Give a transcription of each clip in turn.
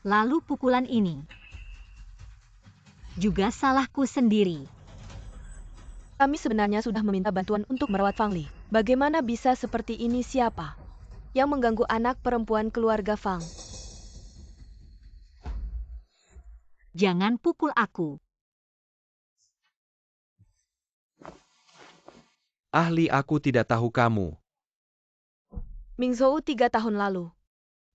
Lalu pukulan ini juga salahku sendiri. Kami sebenarnya sudah meminta bantuan untuk merawat Fang Li. Bagaimana bisa seperti ini? Siapa yang mengganggu anak perempuan keluarga Fang? Jangan pukul aku. Ahli, aku tidak tahu kamu. Mingzhou 3 tahun lalu.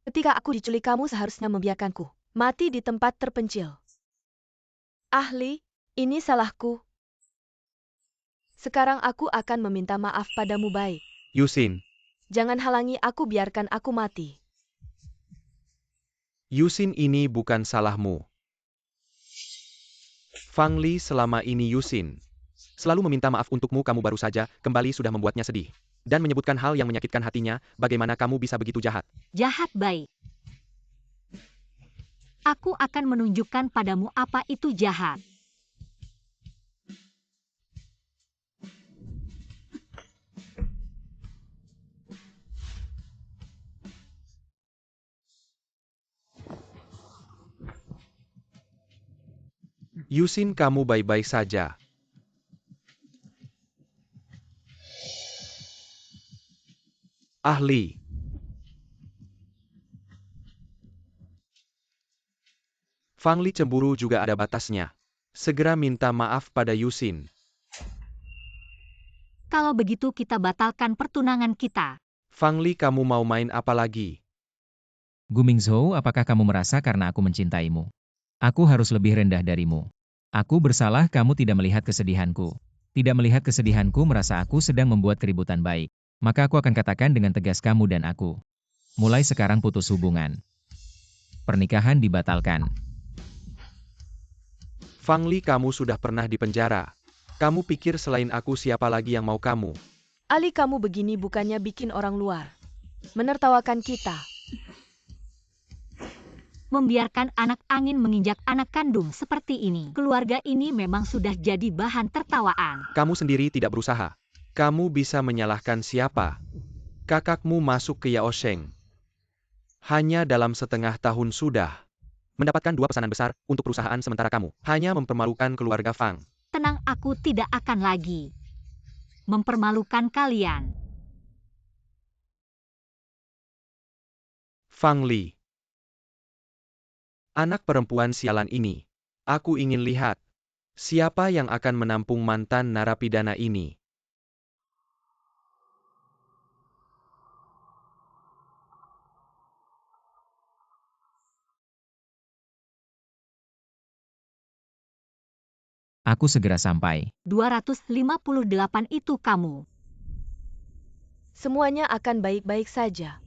Ketika aku diculik, kamu seharusnya membiarkanku mati di tempat terpencil. Ahli, ini salahku. Sekarang aku akan meminta maaf padamu baik. Yusin. Jangan halangi aku, biarkan aku mati. Yusin, ini bukan salahmu. Fang Li selama ini Yusin selalu meminta maaf untukmu. Kamu baru saja kembali sudah membuatnya sedih. Dan menyebutkan hal yang menyakitkan hatinya. Bagaimana kamu bisa begitu jahat? Jahat baik. Aku akan menunjukkan padamu apa itu jahat. Yusin, kamu baik-baik saja. Ahli. Fang Li cemburu juga ada batasnya. Segera minta maaf pada Yusin. Kalau begitu kita batalkan pertunangan kita. Fang Li, kamu mau main apa lagi? Gu Mingzhou, apakah kamu merasa karena aku mencintaimu, aku harus lebih rendah darimu? Aku bersalah kamu tidak melihat kesedihanku. Tidak melihat kesedihanku, merasa aku sedang membuat keributan baik. Maka aku akan katakan dengan tegas, kamu dan aku mulai sekarang putus hubungan. Pernikahan dibatalkan. Fang Li, kamu sudah pernah di penjara. Kamu pikir selain aku siapa lagi yang mau kamu? Ali, kamu begini bukannya bikin orang luar menertawakan kita. Membiarkan anak angin menginjak anak kandung seperti ini. Keluarga ini memang sudah jadi bahan tertawaan. Kamu sendiri tidak berusaha. Kamu bisa menyalahkan siapa? Kakakmu masuk ke Yaosheng. Hanya dalam setengah tahun sudah mendapatkan 2 pesanan besar untuk perusahaan, sementara kamu hanya mempermalukan keluarga Fang. Tenang, aku tidak akan lagi mempermalukan kalian. Fang Li. Anak perempuan sialan ini. Aku ingin lihat siapa yang akan menampung mantan narapidana ini. Aku segera sampai. 258 itu kamu. Semuanya akan baik-baik saja.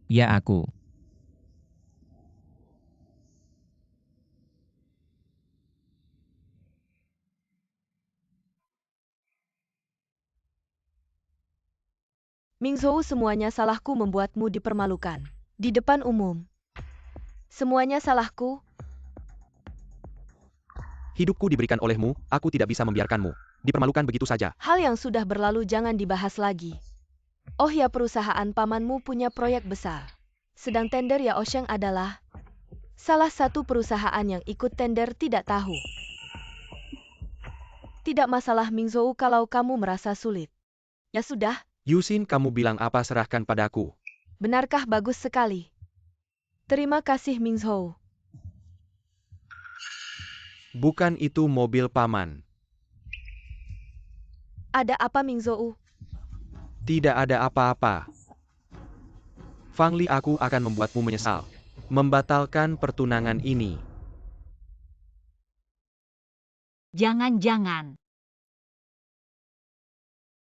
Ya, aku. Mingzhou, semuanya salahku membuatmu dipermalukan di depan umum. Semuanya salahku. Hidupku diberikan olehmu, aku tidak bisa membiarkanmu dipermalukan begitu saja. Hal yang sudah berlalu jangan dibahas lagi. Oh ya, perusahaan pamanmu punya proyek besar. Sedang tender Yaosheng adalah salah satu perusahaan yang ikut tender, tidak tahu. Tidak masalah Mingzhou kalau kamu merasa sulit. Ya sudah, Yusin, kamu bilang apa? Serahkan padaku. benarkah? Bagus sekali. Terima kasih Mingzhou. Bukan itu mobil paman. Ada apa Mingzhou? Tidak ada apa-apa. Fang Li, aku akan membuatmu menyesal. Membatalkan pertunangan ini. Jangan-jangan.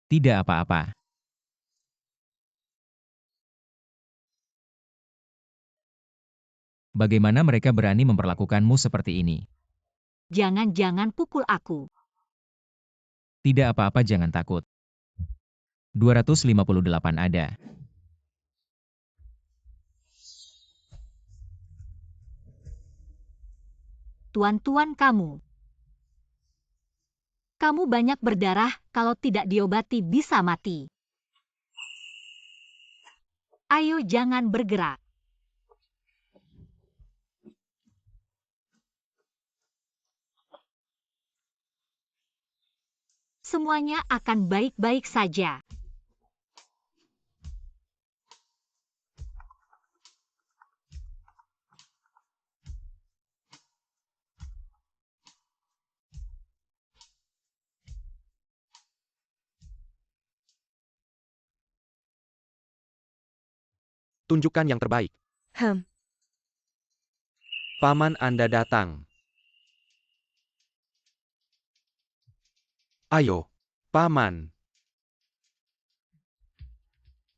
Tidak apa-apa. Bagaimana mereka berani memperlakukanmu seperti ini? Jangan-jangan pukul aku. Tidak apa-apa, jangan takut. 258 ada. Tuan-tuan kamu. Kamu banyak berdarah, kalau tidak diobati bisa mati. Ayo jangan bergerak. Semuanya akan baik-baik saja. Tunjukkan yang terbaik. Paman Anda datang. Ayo, Paman.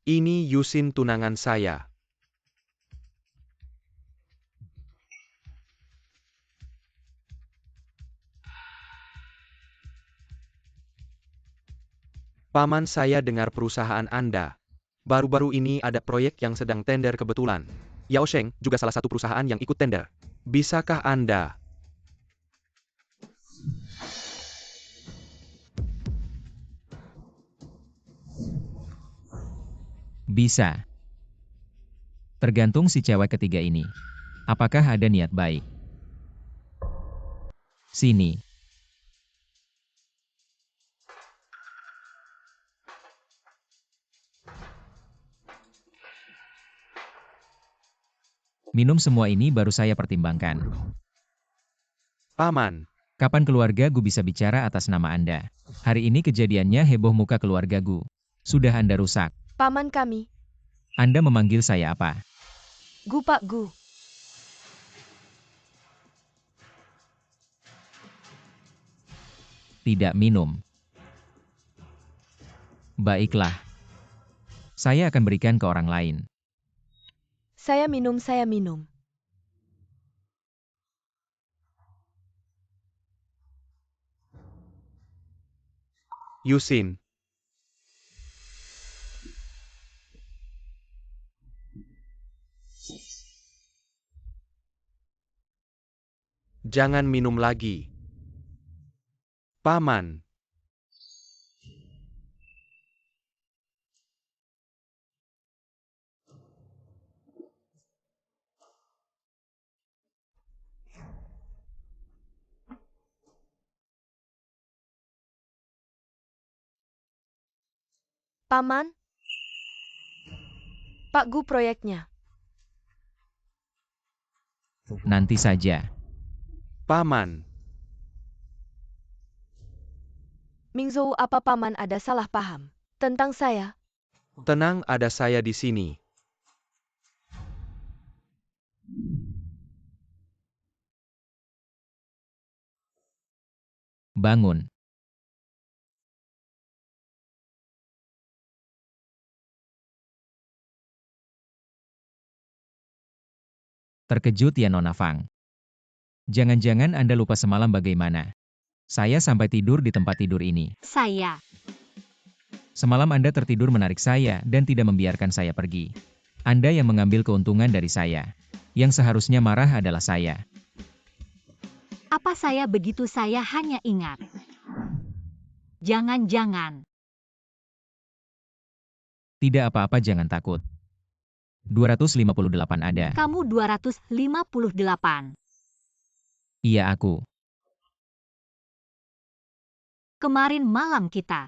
Ini Yusin tunangan saya. Paman, saya dengar perusahaan Anda. Baru-baru ini ada proyek yang sedang tender kebetulan. Yao Sheng juga salah satu perusahaan yang ikut tender. Bisakah Anda? Bisa. Tergantung si cewek ketiga ini. Apakah ada niat baik? Sini. Minum semua ini baru saya pertimbangkan. Paman. Kapan keluarga Gu bisa bicara atas nama Anda? Hari ini kejadiannya heboh muka keluarga Gu. Sudah Anda rusak. Paman kami. Anda memanggil saya apa? Gu Pak Gu. Tidak minum. Baiklah. Saya akan berikan ke orang lain. Saya minum, saya minum. Yusin. Jangan minum lagi. Paman. Paman. Pak Gu proyeknya. Nanti saja. Paman. Mingzhou, apa Paman ada salah paham tentang saya? Tenang, ada saya di sini. Bangun. Terkejut ya Nona Fang. Jangan-jangan Anda lupa semalam bagaimana? Saya sampai tidur di tempat tidur ini. Saya. Semalam Anda tertidur menarik saya dan tidak membiarkan saya pergi. Anda yang mengambil keuntungan dari saya. Yang seharusnya marah adalah saya. Apa saya begitu, saya hanya ingat. Jangan-jangan. Tidak apa-apa, jangan takut. 258 ada. Kamu 258. Iya aku. Kemarin malam kita.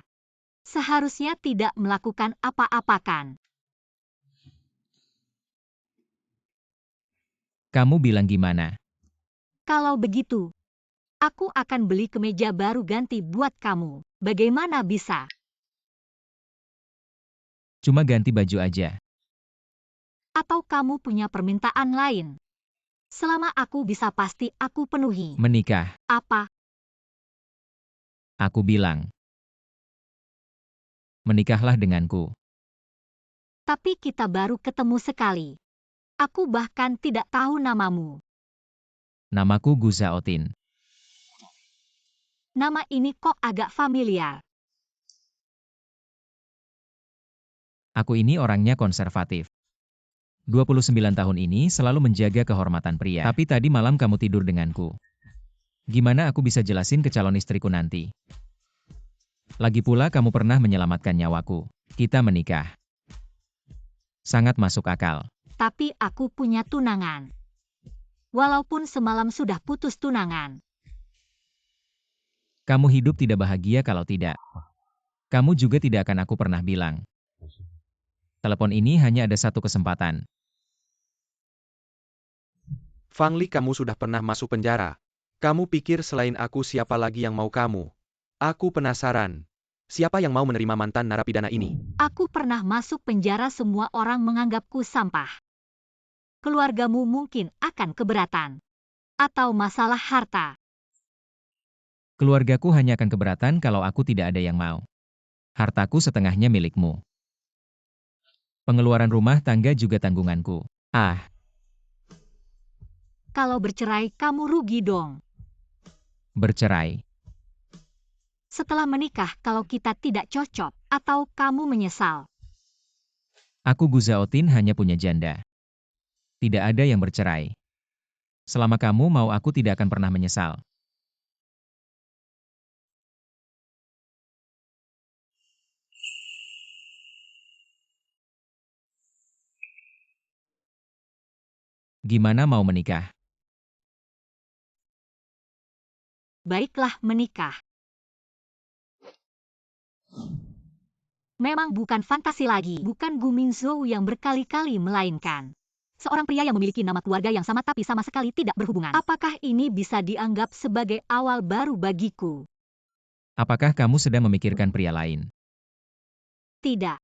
Seharusnya tidak melakukan apa-apa kan? Kamu bilang gimana? Kalau begitu, aku akan beli kemeja baru ganti buat kamu. Bagaimana bisa? Cuma ganti baju aja. Atau kamu punya permintaan lain? Selama aku bisa pasti aku penuhi. Menikah. Apa? Aku bilang. Menikahlah denganku. Tapi kita baru ketemu sekali. Aku bahkan tidak tahu namamu. Namaku Gu Zhaotin. Nama ini kok agak familiar. Aku ini orangnya konservatif. 29 tahun ini selalu menjaga kehormatan pria. Tapi tadi malam kamu tidur denganku. Gimana aku bisa jelasin ke calon istriku nanti? Lagi pula kamu pernah menyelamatkan nyawaku. Kita menikah. Sangat masuk akal. Tapi aku punya tunangan. Walaupun semalam sudah putus tunangan. Kamu hidup tidak bahagia kalau tidak. Kamu juga tidak akan aku pernah bilang. Telepon ini hanya ada satu kesempatan. Fang Li, kamu sudah pernah masuk penjara. Kamu pikir selain aku siapa lagi yang mau kamu? Aku penasaran. Siapa yang mau menerima mantan narapidana ini? Aku pernah masuk penjara, semua orang menganggapku sampah. Keluargamu mungkin akan keberatan. Atau masalah harta. Keluargaku hanya akan keberatan kalau aku tidak ada yang mau. Hartaku setengahnya milikmu. Pengeluaran rumah tangga juga tanggunganku. Kalau bercerai kamu rugi dong. Bercerai. Setelah menikah kalau kita tidak cocok, atau kamu menyesal. Aku Gu Zhaotin hanya punya janda. Tidak ada yang bercerai. Selama kamu mau, aku tidak akan pernah menyesal. Gimana mau menikah? Baiklah, menikah. Memang bukan fantasi lagi, bukan Gu Mingzhou yang berkali-kali melainkan seorang pria yang memiliki nama keluarga yang sama tapi sama sekali tidak berhubungan. Apakah ini bisa dianggap sebagai awal baru bagiku? Apakah kamu sedang memikirkan pria lain? Tidak.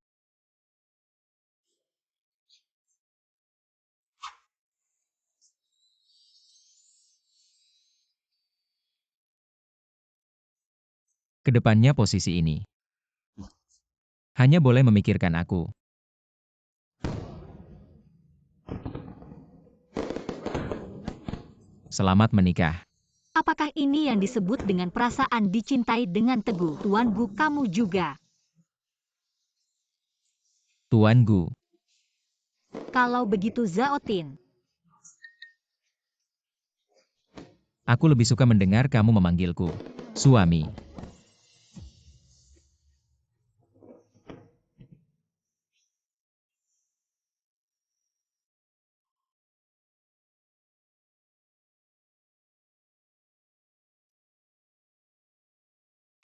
Kedepannya posisi ini hanya boleh memikirkan aku. Selamat menikah. Apakah ini yang disebut dengan perasaan dicintai dengan teguh? Tuan Gu, kamu juga. Tuan Gu. Kalau begitu Zhaotin. Aku lebih suka mendengar kamu memanggilku suami.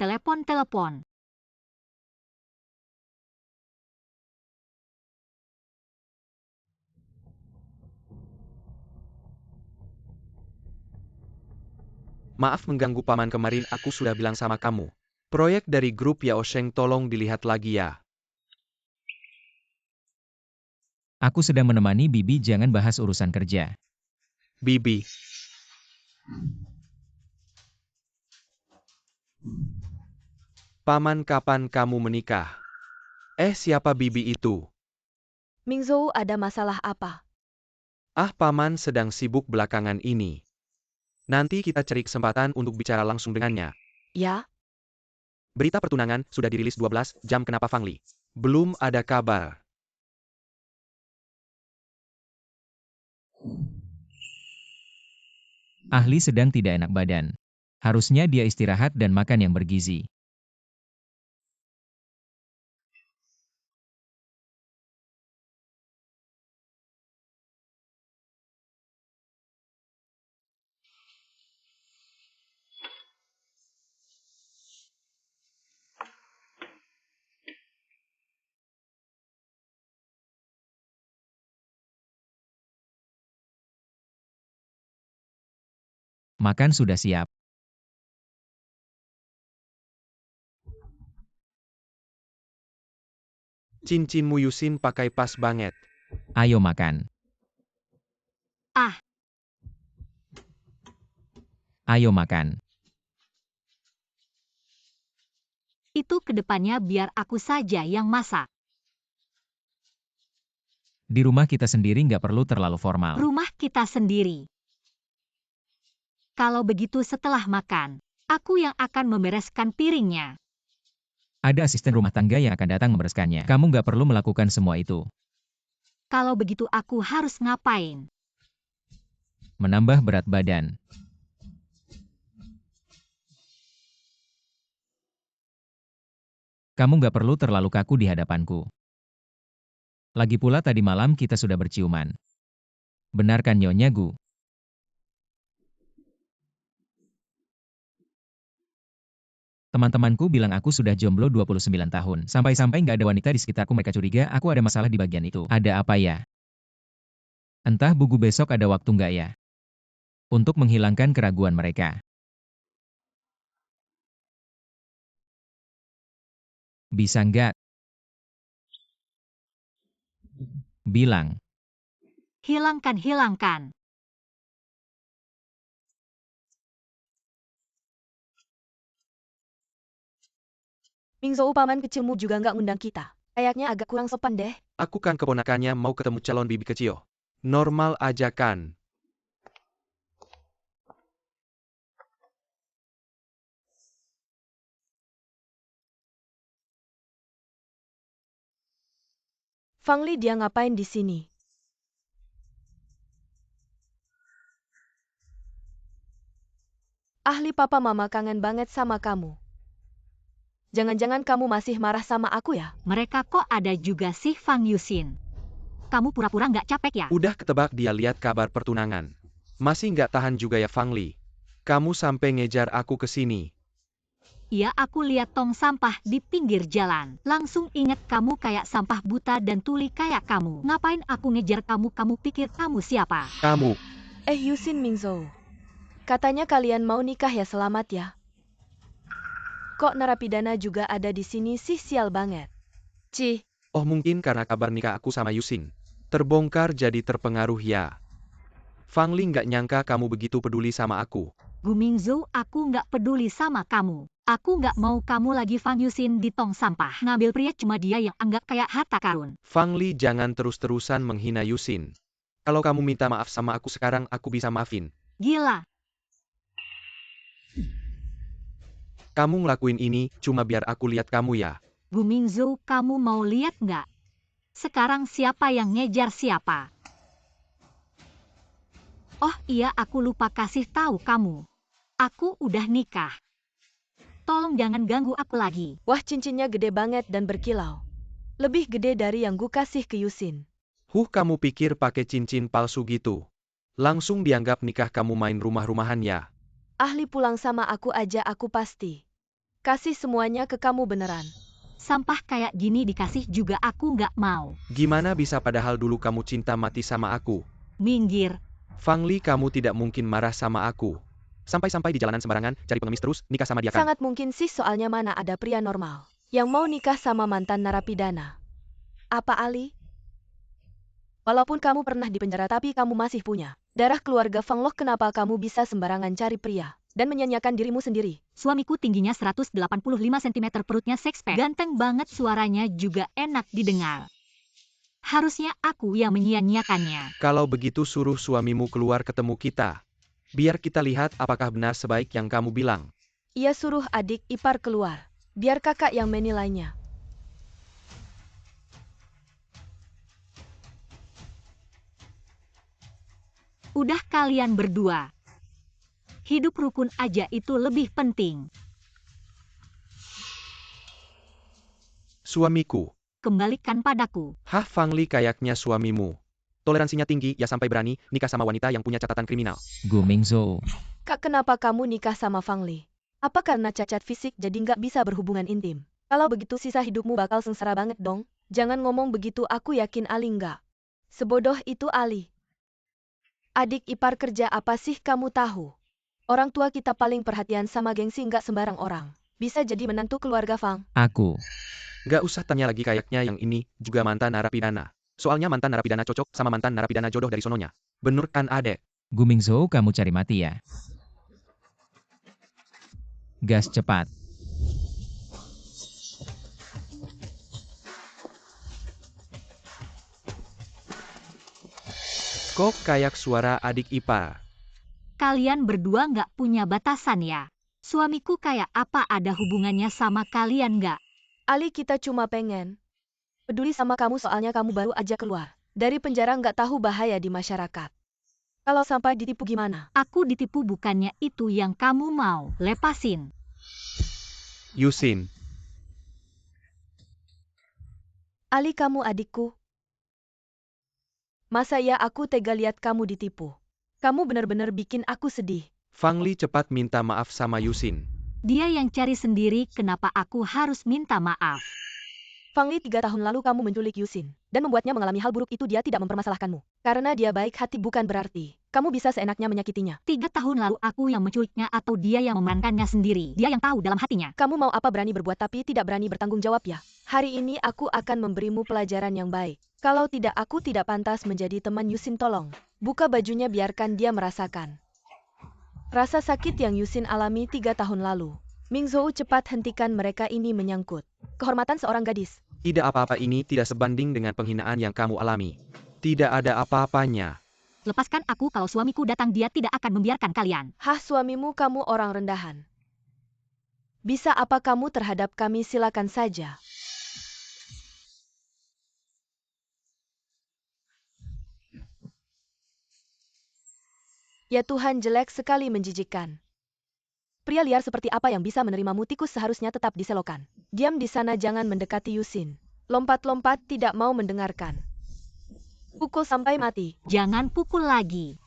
Telepon. Maaf mengganggu paman, kemarin aku sudah bilang sama kamu. Proyek dari grup Yao Sheng tolong dilihat lagi ya. Aku sedang menemani Bibi, jangan bahas urusan kerja. Bibi. Paman, kapan kamu menikah? Siapa Bibi itu? Mingzhou, ada masalah apa? Paman sedang sibuk belakangan ini. Nanti kita cari kesempatan untuk bicara langsung dengannya. Ya, Berita pertunangan sudah dirilis 12 jam, kenapa Fang Li belum ada kabar? Ahli sedang tidak enak badan. Harusnya dia istirahat dan makan yang bergizi. Makan sudah siap. Cincinmu Yusin pakai pas banget. Ayo makan. Ayo makan. Itu kedepannya biar aku saja yang masak. Di rumah kita sendiri nggak perlu terlalu formal. Rumah kita sendiri. Kalau begitu setelah makan, aku yang akan membereskan piringnya. Ada asisten rumah tangga yang akan datang membereskannya. Kamu nggak perlu melakukan semua itu. Kalau begitu aku harus ngapain? Menambah berat badan. Kamu nggak perlu terlalu kaku di hadapanku. Lagi pula tadi malam kita sudah berciuman. Benarkan Nyonya Gu? Teman-temanku bilang aku sudah jomblo 29 tahun. Sampai-sampai nggak ada wanita di sekitarku, mereka curiga aku ada masalah di bagian itu. Ada apa ya? Entah buku besok ada waktu nggak ya? Untuk menghilangkan keraguan mereka. Bisa nggak? Bilang. Hilangkan. Mingzhou, paman kecilmu juga nggak ngundang kita. Kayaknya agak kurang sopan deh. Aku kan keponakannya mau ketemu calon bibi kecil. Normal aja kan? Fang Li, dia ngapain di sini? Ahli, papa mama kangen banget sama kamu. Jangan-jangan kamu masih marah sama aku ya? Mereka kok ada juga sih Fang Yusin. Kamu pura-pura nggak capek ya? Udah ketebak dia lihat kabar pertunangan. Masih nggak tahan juga ya Fang Li. Kamu sampai ngejar aku ke sini. Iya, aku lihat tong sampah di pinggir jalan. Langsung inget kamu kayak sampah buta dan tuli kayak kamu. Ngapain aku ngejar kamu? Kamu pikir kamu siapa? Kamu. Yusin, Mingzhou. Katanya kalian mau nikah ya, selamat ya. Kok narapidana juga ada di sini sih, sial banget. Cih, Oh mungkin karena kabar nikah aku sama Yusin terbongkar jadi terpengaruh ya. Fang Li nggak nyangka kamu begitu peduli sama aku. Gu Mingzhou, aku nggak peduli sama kamu. Aku nggak mau kamu lagi Fang Yusin di tong sampah. Ngambil pria cuma dia yang anggap kayak harta karun. Fang Li, jangan terus-terusan menghina Yusin. Kalau kamu minta maaf sama aku sekarang, aku bisa maafin. Gila. Kamu ngelakuin ini cuma biar aku lihat kamu ya. Gu Mingzhou, kamu mau lihat nggak? Sekarang siapa yang ngejar siapa? Oh iya, aku lupa kasih tahu kamu. Aku udah nikah. Tolong jangan ganggu aku lagi. wah, cincinnya gede banget dan berkilau. Lebih gede dari yang gue kasih ke Yusin. Kamu pikir pakai cincin palsu gitu? Langsung dianggap nikah kamu main rumah-rumahan ya? Ahli, pulang sama aku aja, aku pasti kasih semuanya ke kamu beneran. Sampah kayak gini dikasih juga aku nggak mau. Gimana bisa padahal dulu kamu cinta mati sama aku? Minggir. Fang Li, kamu tidak mungkin marah sama aku. Sampai-sampai di jalanan sembarangan, cari pengemis terus, nikah sama dia kan? Sangat mungkin sih, soalnya mana ada pria normal yang mau nikah sama mantan narapidana. Apa Ali? Walaupun kamu pernah dipenjara tapi kamu masih punya darah keluarga Fang Loh, kenapa kamu bisa sembarangan cari pria dan menyanyiakan dirimu sendiri? Suamiku tingginya 185 cm, perutnya sexpack. Ganteng banget, suaranya juga enak didengar. Harusnya aku yang menyia-nyiakannya. Kalau begitu suruh suamimu keluar ketemu kita. Biar kita lihat apakah benar sebaik yang kamu bilang. Ia suruh adik ipar keluar. Biar kakak yang menilainya. Udah kalian berdua. Hidup rukun aja itu lebih penting. Suamiku. Kembalikan padaku. Hah, Fang Li kayaknya suamimu. Toleransinya tinggi ya sampai berani nikah sama wanita yang punya catatan kriminal. Gu Mingzhou. Kak, kenapa kamu nikah sama Fang Li? Apa karena cacat fisik jadi nggak bisa berhubungan intim? Kalau begitu sisa hidupmu bakal sengsara banget dong. Jangan ngomong begitu, aku yakin Ali nggak sebodoh itu Ali. Adik ipar kerja apa sih kamu tahu? Orang tua kita paling perhatian sama gengsi, nggak sembarang orang bisa jadi menantu keluarga Fang. Aku. Gak usah tanya lagi, kayaknya yang ini juga mantan narapidana. Soalnya mantan narapidana cocok sama mantan narapidana jodoh dari sononya. Bener kan adek? Gu Mingzhou, kamu cari mati ya. Gas cepat. Kok kayak suara adik ipar? Kalian berdua nggak punya batasan ya? Suamiku kayak apa ada hubungannya sama kalian nggak? Ali, kita cuma pengen peduli sama kamu soalnya kamu baru aja keluar dari penjara, nggak tahu bahaya di masyarakat. Kalau sampai ditipu gimana? Aku ditipu, bukannya itu yang kamu mau. Lepasin. Yusin, Ali, kamu adikku. Masa ya aku tega lihat kamu ditipu? Kamu benar-benar bikin aku sedih. Fang Li cepat minta maaf sama Yusin. Dia yang cari sendiri, kenapa aku harus minta maaf? Fang Li, 3 tahun lalu kamu menculik Yusin dan membuatnya mengalami hal buruk itu. Dia tidak mempermasalahkanmu. Karena dia baik hati bukan berarti kamu bisa seenaknya menyakitinya. 3 tahun lalu aku yang menculiknya atau dia yang memerankannya sendiri? Dia yang tahu dalam hatinya. Kamu mau apa, berani berbuat tapi tidak berani bertanggung jawab ya? Hari ini aku akan memberimu pelajaran yang baik. Kalau tidak, aku tidak pantas menjadi teman Yusin. Tolong buka bajunya, biarkan dia merasakan rasa sakit yang Yusin alami 3 tahun lalu. Mingzhou, cepat hentikan mereka, ini menyangkut kehormatan seorang gadis. Tidak apa-apa, ini tidak sebanding dengan penghinaan yang kamu alami. Tidak ada apa-apanya. Lepaskan aku, kalau suamiku datang dia tidak akan membiarkan kalian. Hah, suamimu? Kamu orang rendahan. Bisa apa kamu terhadap kami? Silakan saja. Ya Tuhan, jelek sekali, menjijikkan. Pria liar seperti apa yang bisa menerimamu? Tikus seharusnya tetap diselokan. Diam di sana, jangan mendekati Yusin. Lompat-lompat, tidak mau mendengarkan. Pukul sampai mati. Jangan pukul lagi.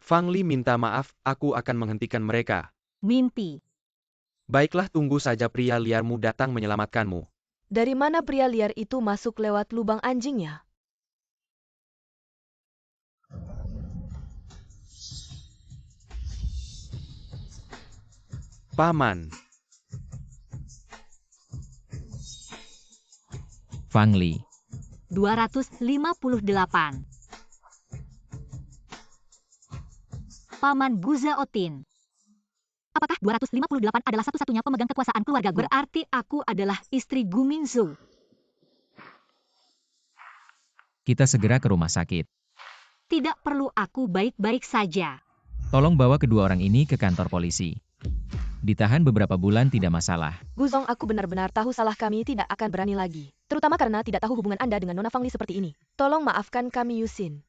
Fang Li minta maaf, aku akan menghentikan mereka. Mimpi. Baiklah, tunggu saja pria liarmu datang menyelamatkanmu. Dari mana pria liar itu masuk lewat lubang anjingnya? Paman, Fang Li. 258. Paman Guzaotin. Apakah 258 adalah satu-satunya pemegang kekuasaan keluarga Gu? Berarti aku adalah istri Gu Mingzhou. Kita segera ke rumah sakit. Tidak perlu, aku baik-baik saja. Tolong bawa kedua orang ini ke kantor polisi. Ditahan beberapa bulan tidak masalah. Guzong, aku benar-benar tahu salah kami, tidak akan berani lagi. Terutama karena tidak tahu hubungan Anda dengan Nona Fang Li seperti ini. Tolong maafkan kami, Yusin.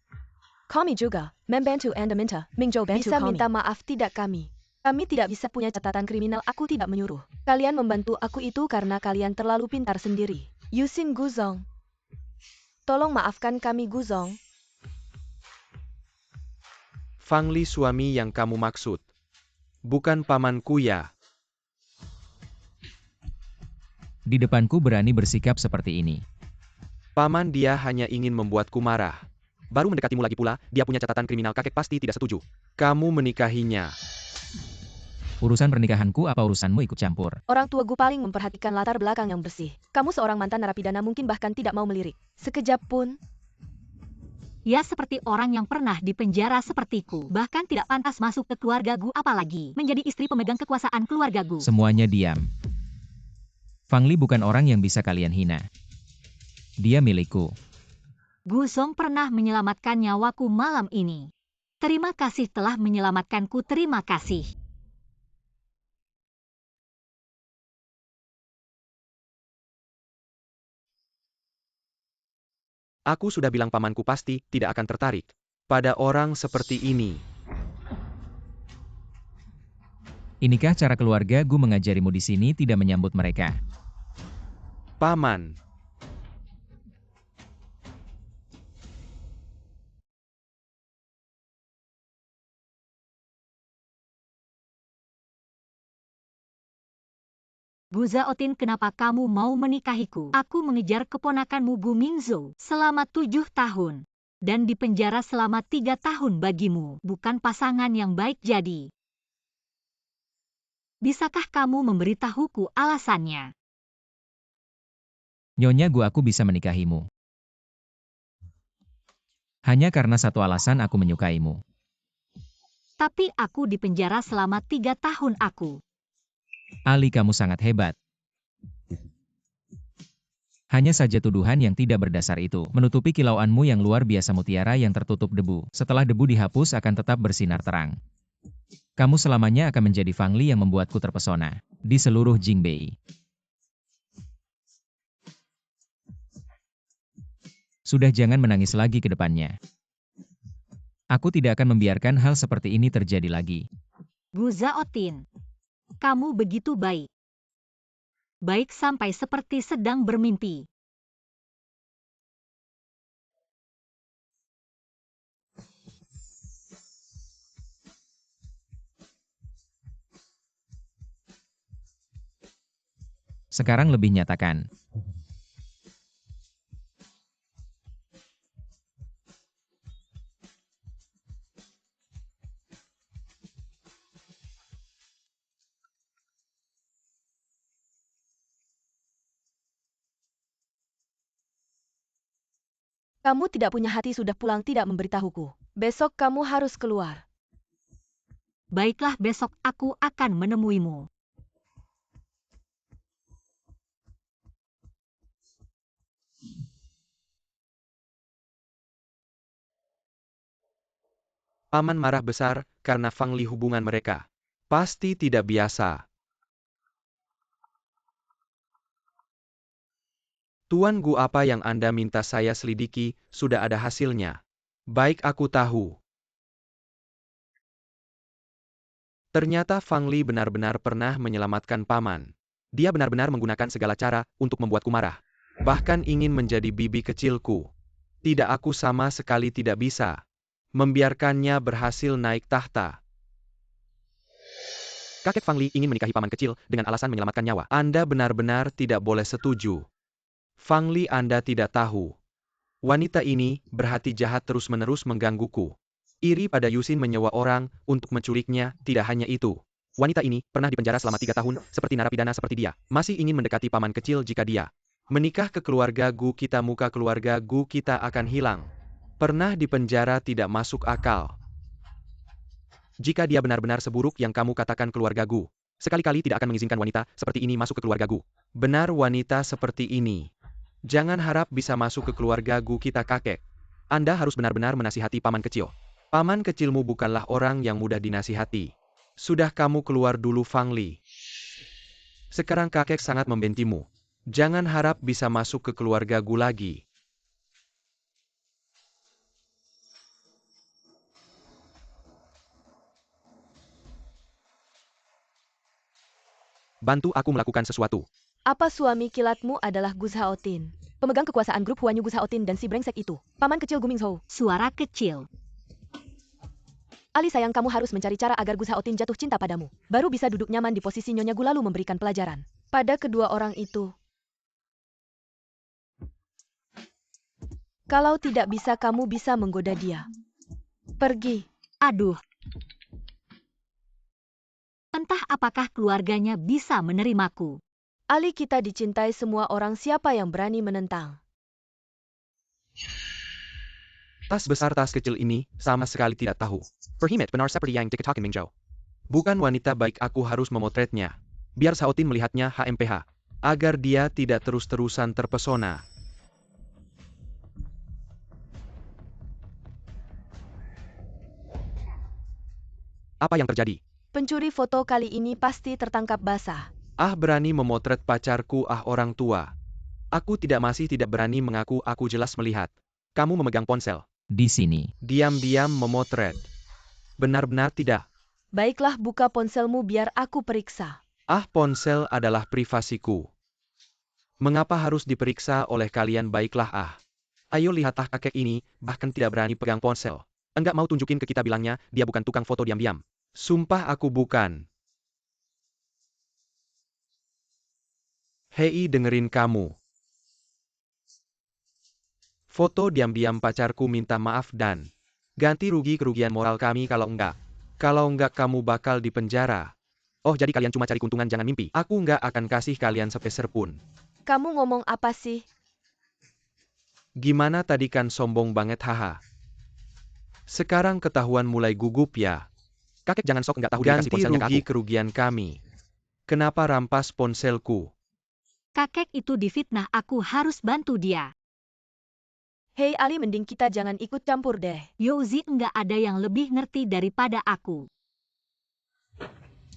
Kami juga membantu Anda minta. Mingzhou bantu bisa kami. Minta maaf, tidak kami. Kami tidak bisa punya catatan kriminal, aku tidak menyuruh. Kalian membantu aku itu karena kalian terlalu pintar sendiri. Yusin, Guzong. Tolong maafkan kami, Guzong. Fang Li suami yang kamu maksud. Bukan pamanku ya. Di depanku berani bersikap seperti ini. Paman, dia hanya ingin membuatku marah. Baru mendekatimu lagi pula, dia punya catatan kriminal, kakek pasti tidak setuju. Kamu menikahinya. Urusan pernikahanku apa urusanmu ikut campur? Orang tua Gu paling memperhatikan latar belakang yang bersih. Kamu seorang mantan narapidana, mungkin bahkan tidak mau melirik sekejap pun. Ya, seperti orang yang pernah di penjara sepertiku. Bahkan tidak pantas masuk ke keluarga Gu, apalagi menjadi istri pemegang kekuasaan keluarga Gu. Semuanya diam. Fang Li bukan orang yang bisa kalian hina. Dia milikku. Guzong pernah menyelamatkan nyawaku malam ini. Terima kasih telah menyelamatkanku, terima kasih. Aku sudah bilang pamanku pasti tidak akan tertarik pada orang seperti ini. Inikah cara keluarga Gu mengajarimu di sini tidak menyambut mereka? Paman, Guzaotin, kenapa kamu mau menikahiku? Aku mengejar keponakanmu Gu Mingzhou selama 7 tahun. dan dipenjara selama 3 tahun bagimu. Bukan pasangan yang baik jadi. Bisakah kamu memberitahuku alasannya? Nyonya Gu, aku bisa menikahimu. Hanya karena satu alasan, aku menyukaimu. Tapi aku dipenjara selama 3 tahun aku. Ali, kamu sangat hebat. Hanya saja tuduhan yang tidak berdasar itu menutupi kilauanmu yang luar biasa, mutiara yang tertutup debu. Setelah debu dihapus akan tetap bersinar terang. Kamu selamanya akan menjadi Fang Li yang membuatku terpesona di seluruh Jingbei. Sudah, jangan menangis lagi ke depannya. Aku tidak akan membiarkan hal seperti ini terjadi lagi. Gu Zhaotin, kamu begitu baik. Baik sampai seperti sedang bermimpi. Sekarang lebih nyatakan. Kamu tidak punya hati, sudah pulang tidak memberitahuku. Besok kamu harus keluar. Baiklah, besok aku akan menemuimu. Paman marah besar karena Fang Li hubungan mereka. Pasti tidak biasa. Tuan Gu, apa yang Anda minta saya selidiki, sudah ada hasilnya. Baik, aku tahu. Ternyata Fang Li benar-benar pernah menyelamatkan Paman. Dia benar-benar menggunakan segala cara untuk membuatku marah. Bahkan ingin menjadi bibi kecilku. Tidak, aku sama sekali tidak bisa membiarkannya berhasil naik tahta. Kakek Fang Li ingin menikahi paman kecil dengan alasan menyelamatkan nyawa. Anda benar-benar tidak boleh setuju. Fang Li, Anda tidak tahu. Wanita ini berhati jahat, terus-menerus menggangguku. Iri pada Yusin menyewa orang untuk menculiknya. Tidak hanya itu. Wanita ini pernah dipenjara selama 3 tahun, seperti narapidana seperti dia. Masih ingin mendekati paman kecil. Jika dia menikah ke keluarga Gu kita, muka keluarga Gu kita akan hilang. Pernah dipenjara tidak masuk akal. Jika dia benar-benar seburuk yang kamu katakan, keluarga Gu sekali-kali tidak akan mengizinkan wanita seperti ini masuk ke keluarga Gu. Benar, wanita seperti ini. Jangan harap bisa masuk ke keluarga Gu kita, kakek. Anda harus benar-benar menasihati paman kecil. Paman kecilmu bukanlah orang yang mudah dinasihati. Sudah, kamu keluar dulu, Fang Li. Sekarang kakek sangat membencimu. Jangan harap bisa masuk ke keluarga Gu lagi. Bantu aku melakukan sesuatu. Apa suami kilatmu adalah Gu Zhaotin, pemegang kekuasaan grup Huanyu? Gu Zhaotin dan si brengsek itu, paman kecil Gu Mingzhou. Suara kecil. Ali sayang, kamu harus mencari cara agar Gu Zhaotin jatuh cinta padamu. Baru bisa duduk nyaman di posisi Nyonya Gu lalu memberikan pelajaran pada kedua orang itu. Kalau tidak bisa, kamu bisa menggoda dia. Pergi. Aduh. Entah apakah keluarganya bisa menerimaku. Ali, kita dicintai semua orang, siapa yang berani menentang? Tas besar tas kecil ini sama sekali tidak tahu. Perhimet benar seperti yang dikatakan Mingzhou. Bukan wanita baik, aku harus memotretnya. Biar Zhaotin melihatnya HMPH. Agar dia tidak terus-terusan terpesona. Apa yang terjadi? Pencuri foto kali ini pasti tertangkap basah. Ah, berani memotret pacarku, ah orang tua. Aku masih tidak berani mengaku, aku jelas melihat. Kamu memegang ponsel. Di sini. Diam-diam memotret. Benar-benar tidak. Baiklah, buka ponselmu biar aku periksa. Ah, ponsel adalah privasiku. Mengapa harus diperiksa oleh kalian? Baiklah, ah. Ayo lihat, ah, kakek ini bahkan tidak berani pegang ponsel. Enggak mau tunjukin ke kita, bilangnya dia bukan tukang foto diam-diam. Sumpah aku bukan. Hei, dengerin kamu. Foto diam-diam pacarku minta maaf dan ganti rugi kerugian moral kami kalau enggak. Kalau enggak kamu bakal dipenjara. Oh jadi kalian cuma cari keuntungan jangan mimpi. Aku enggak akan kasih kalian sepeser pun. Kamu ngomong apa sih? Gimana tadi kan sombong banget haha. Sekarang ketahuan mulai gugup ya. Kakek jangan sok enggak tahu dikasih Ganti ponselnya ke rugi aku. Kerugian kami. Kenapa rampas ponselku? Kakek itu difitnah, aku harus bantu dia. Hei Ali, mending kita jangan ikut campur deh. Youzi, enggak ada yang lebih ngerti daripada aku.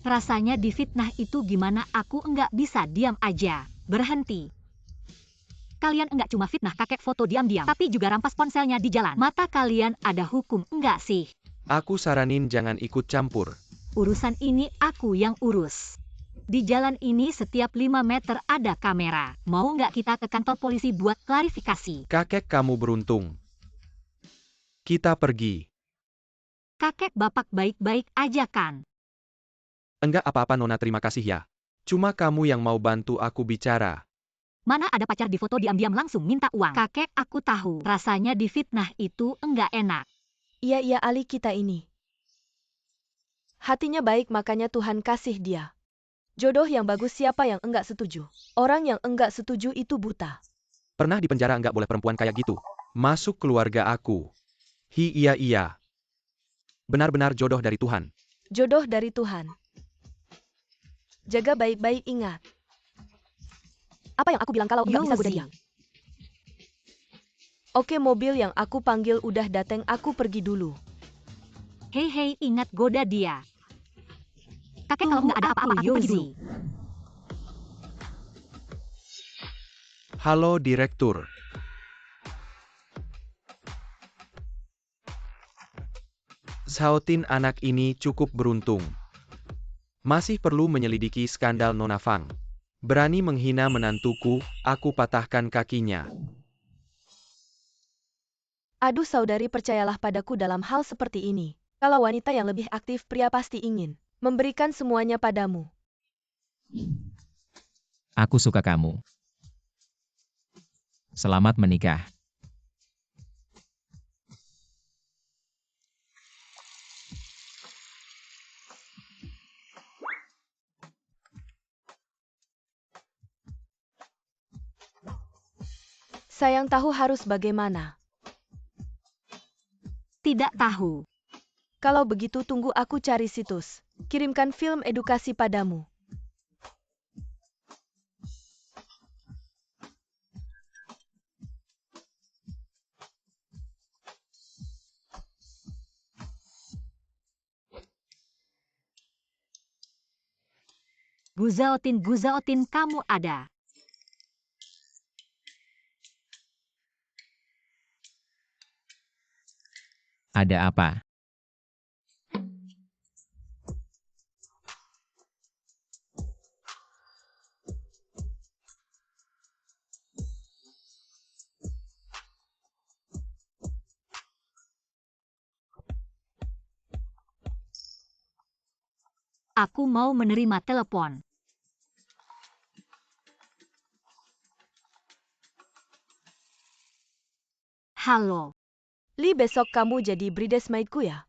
Rasanya difitnah itu gimana, aku enggak bisa diam aja. Berhenti. Kalian enggak cuma fitnah kakek foto diam-diam, tapi juga rampas ponselnya di jalan. Mata kalian ada hukum enggak sih? Aku saranin jangan ikut campur. Urusan ini aku yang urus. Di jalan ini setiap 5 meter ada kamera. Mau nggak kita ke kantor polisi buat klarifikasi? Kakek kamu beruntung. Kita pergi. Kakek bapak baik-baik aja kan? Enggak apa-apa Nona, terima kasih ya. Cuma kamu yang mau bantu aku bicara. Mana ada pacar di foto diam-diam langsung minta uang. Kakek aku tahu, rasanya difitnah itu enggak enak. Iya Ali, kita ini. Hatinya baik makanya Tuhan kasih dia. Jodoh yang bagus, siapa yang enggak setuju? Orang yang enggak setuju itu buta. Pernah di penjara enggak boleh perempuan kayak gitu. Masuk keluarga aku. Iya. Benar-benar jodoh dari Tuhan. Jodoh dari Tuhan. Jaga baik-baik, ingat. Apa yang aku bilang kalau enggak bisa goda dia? Oke, mobil yang aku panggil udah dateng, aku pergi dulu. Hei, ingat goda dia. Kakek kalau nggak ada apa-apa aku pergi dulu. Halo Direktur. Xiaotin anak ini cukup beruntung. Masih perlu menyelidiki skandal Nona Fang. Berani menghina menantuku, aku patahkan kakinya. Aduh saudari, percayalah padaku dalam hal seperti ini. Kalau wanita yang lebih aktif, pria pasti ingin memberikan semuanya padamu. Aku suka kamu. Selamat menikah. Sayang tahu harus bagaimana. Tidak tahu. Kalau begitu tunggu aku cari situs. Kirimkan film edukasi padamu. Guzaotin, kamu ada. Ada apa? Aku mau menerima telepon. Halo. Li, besok kamu jadi bridesmaidku ya?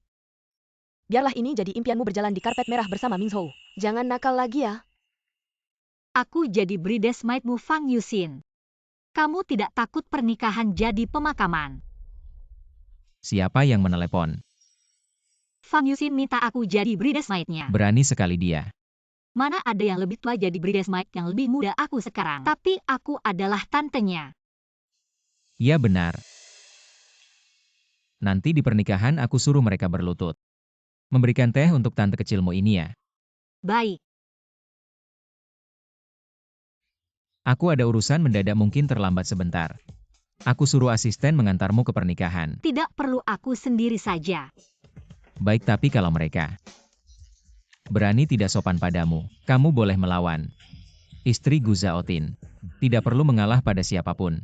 Biarlah ini jadi impianmu berjalan di karpet merah bersama Ming Zhou. Jangan nakal lagi ya. Aku jadi bridesmaidmu Fang Yuxin. Kamu tidak takut pernikahan jadi pemakaman? Siapa yang menelepon? Fang Yuxin minta aku jadi bridesmaidnya. Berani sekali dia. Mana ada yang lebih tua jadi bridesmaid yang lebih muda aku sekarang. Tapi aku adalah tantenya. Iya benar. Nanti di pernikahan aku suruh mereka berlutut. Memberikan teh untuk tante kecilmu ini ya. Baik. Aku ada urusan mendadak, mungkin terlambat sebentar. Aku suruh asisten mengantarmu ke pernikahan. Tidak perlu, aku sendiri saja. Baik, tapi kalau mereka berani tidak sopan padamu, kamu boleh melawan. Istri Guzaotin. Tidak perlu mengalah pada siapapun.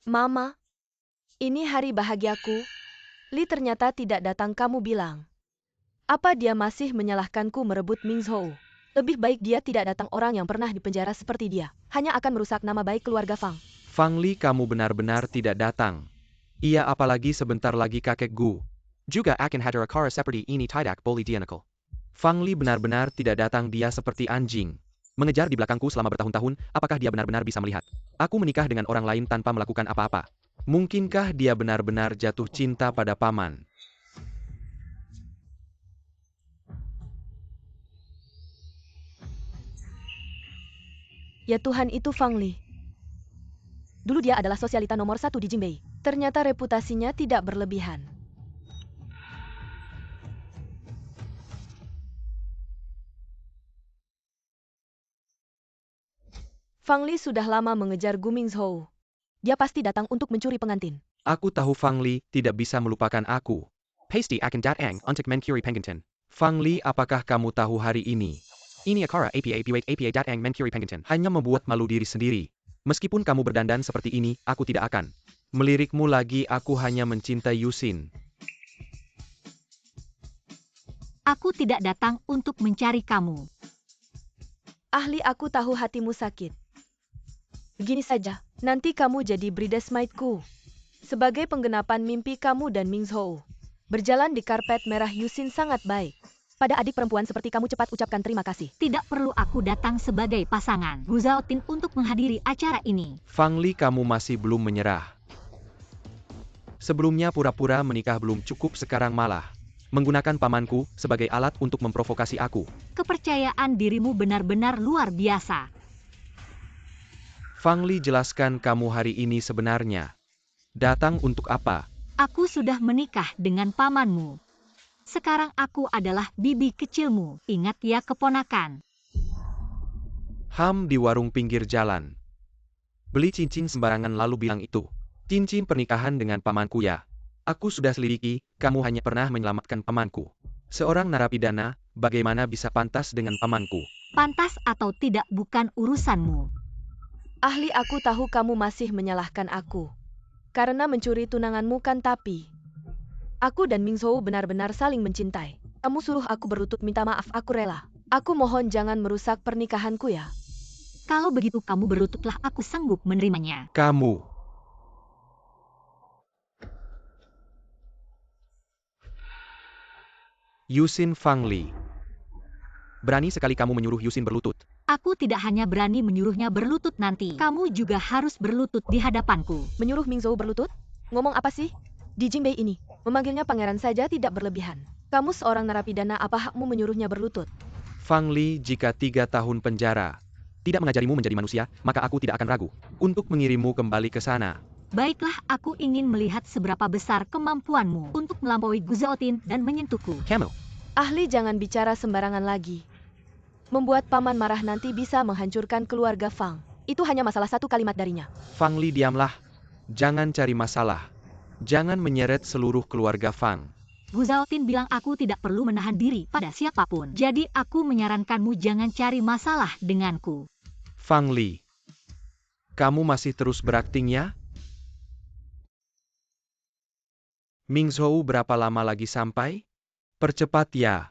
Mama, ini hari bahagiaku. Li ternyata tidak datang, kamu bilang. Apa dia masih menyalahkanku merebut Ming Zhou? Lebih baik dia tidak datang. Orang yang pernah dipenjara seperti dia hanya akan merusak nama baik keluarga Fang. Fang Li, kamu benar-benar tidak datang. Iya, apalagi sebentar lagi kakek Gu juga akan hadir. Acara seperti ini tidak boleh dianakal. Fang Li benar-benar tidak datang. Dia seperti anjing mengejar di belakangku selama bertahun-tahun. Apakah dia benar-benar bisa melihat aku menikah dengan orang lain tanpa melakukan apa-apa? Mungkinkah dia benar-benar jatuh cinta pada paman? Ya Tuhan, itu Fang Li. Dulu dia adalah sosialita nomor 1 di Jingbei. Ternyata reputasinya tidak berlebihan. Fang Li sudah lama mengejar Gu Mingzhou. Dia pasti datang untuk mencuri pengantin. Aku tahu Fang Li tidak bisa melupakan aku. Pasti akan datang untuk mencuri pengantin. Fang Li, apakah kamu tahu hari ini? Ini acara APA datang mencuri pengantin. Hanya membuat malu diri sendiri. Meskipun kamu berdandan seperti ini, aku tidak akan melirikmu lagi. Aku hanya mencintai Yusin. Aku tidak datang untuk mencari kamu. Ahli, aku tahu hatimu sakit. Begini saja, nanti kamu jadi bridesmaidku. Sebagai penggenapan mimpi kamu dan Mingzhou. Berjalan di karpet merah Yusin sangat baik. Pada adik perempuan seperti kamu, cepat ucapkan terima kasih. Tidak perlu aku datang sebagai pasangan Gu Zhaotin untuk menghadiri acara ini. Fang Li, kamu masih belum menyerah. Sebelumnya pura-pura menikah belum cukup, sekarang malah menggunakan pamanku sebagai alat untuk memprovokasi aku. Kepercayaan dirimu benar-benar luar biasa. Fang Li, jelaskan kamu hari ini sebenarnya datang untuk apa? Aku sudah menikah dengan pamanmu. Sekarang aku adalah bibi kecilmu. Ingat ya, keponakan. Di warung pinggir jalan. Beli cincin sembarangan lalu bilang itu cincin pernikahan dengan pamanku ya. Aku sudah selidiki, kamu hanya pernah menyelamatkan pamanku. Seorang narapidana, bagaimana bisa pantas dengan pamanku? Pantas atau tidak bukan urusanmu. Ahli, aku tahu kamu masih menyalahkan aku. Karena mencuri tunanganmu kan, tapi aku dan Mingzhou benar-benar saling mencintai. Kamu suruh aku berlutut minta maaf, aku rela. Aku mohon jangan merusak pernikahanku ya. Kalau begitu kamu berlututlah, aku sanggup menerimanya. Kamu. Yusin. Fang Li. Berani sekali kamu menyuruh Yusin berlutut. Aku tidak hanya berani menyuruhnya berlutut nanti. Kamu juga harus berlutut di hadapanku. Menyuruh Mingzhou berlutut? Ngomong apa sih? Di Jingbei ini, memanggilnya pangeran saja tidak berlebihan. Kamu seorang narapidana, apa hakmu menyuruhnya berlutut? Fang Li, jika 3 tahun penjara tidak mengajarimu menjadi manusia, maka aku tidak akan ragu untuk mengirimmu kembali ke sana. Baiklah, aku ingin melihat seberapa besar kemampuanmu untuk melampaui Gu Zhaotin dan menyentuhku. Kamu. Ahli, jangan bicara sembarangan lagi. Membuat paman marah nanti bisa menghancurkan keluarga Fang. Itu hanya masalah satu kalimat darinya. Fang Li, diamlah. Jangan cari masalah. Jangan menyeret seluruh keluarga Fang. Gu Zhaotin bilang aku tidak perlu menahan diri pada siapapun. Jadi aku menyarankanmu jangan cari masalah denganku. Fang Li. Kamu masih terus berakting ya? Mingzhou, berapa lama lagi sampai? Percepat ya.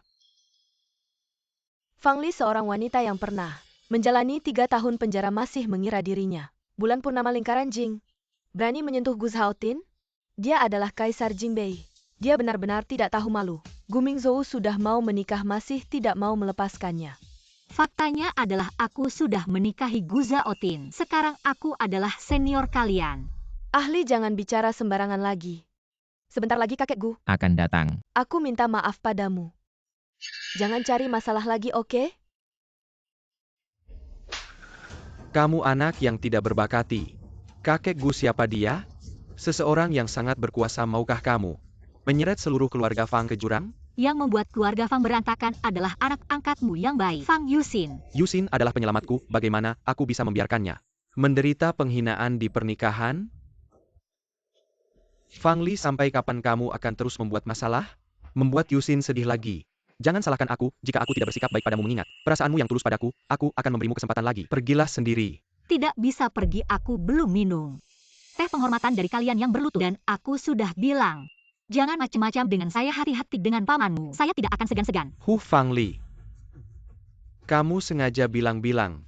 Fang Li, seorang wanita yang pernah menjalani 3 tahun penjara, masih mengira dirinya bulan purnama lingkaran Jing. Berani menyentuh Gu Zhaotin? Dia adalah Kaisar Jingbei. Dia benar-benar tidak tahu malu. Gu Mingzhou sudah mau menikah masih tidak mau melepaskannya. Faktanya adalah aku sudah menikahi Gu Zhaotin. Sekarang aku adalah senior kalian. Ahli, jangan bicara sembarangan lagi. Sebentar lagi kakek Gu akan datang. Aku minta maaf padamu. Jangan cari masalah lagi, oke? Kamu anak yang tidak berbakati. Kakek Gu, siapa dia? Seseorang yang sangat berkuasa. Maukah kamu menyeret seluruh keluarga Fang ke jurang? Yang membuat keluarga Fang berantakan adalah anak angkatmu yang baik, Fang Yusin. Yusin adalah penyelamatku, bagaimana aku bisa membiarkannya menderita penghinaan di pernikahan? Fang Li, sampai kapan kamu akan terus membuat masalah? Membuat Yusin sedih lagi. Jangan salahkan aku jika aku tidak bersikap baik padamu, mengingat perasaanmu yang tulus padaku. Aku akan memberimu kesempatan lagi. Pergilah sendiri. Tidak bisa pergi, aku belum minum teh penghormatan dari kalian yang berlutut. Dan aku sudah bilang, jangan macam-macam dengan saya, hati-hati dengan pamanmu. Saya tidak akan segan-segan. Fang Li. Kamu sengaja bilang-bilang.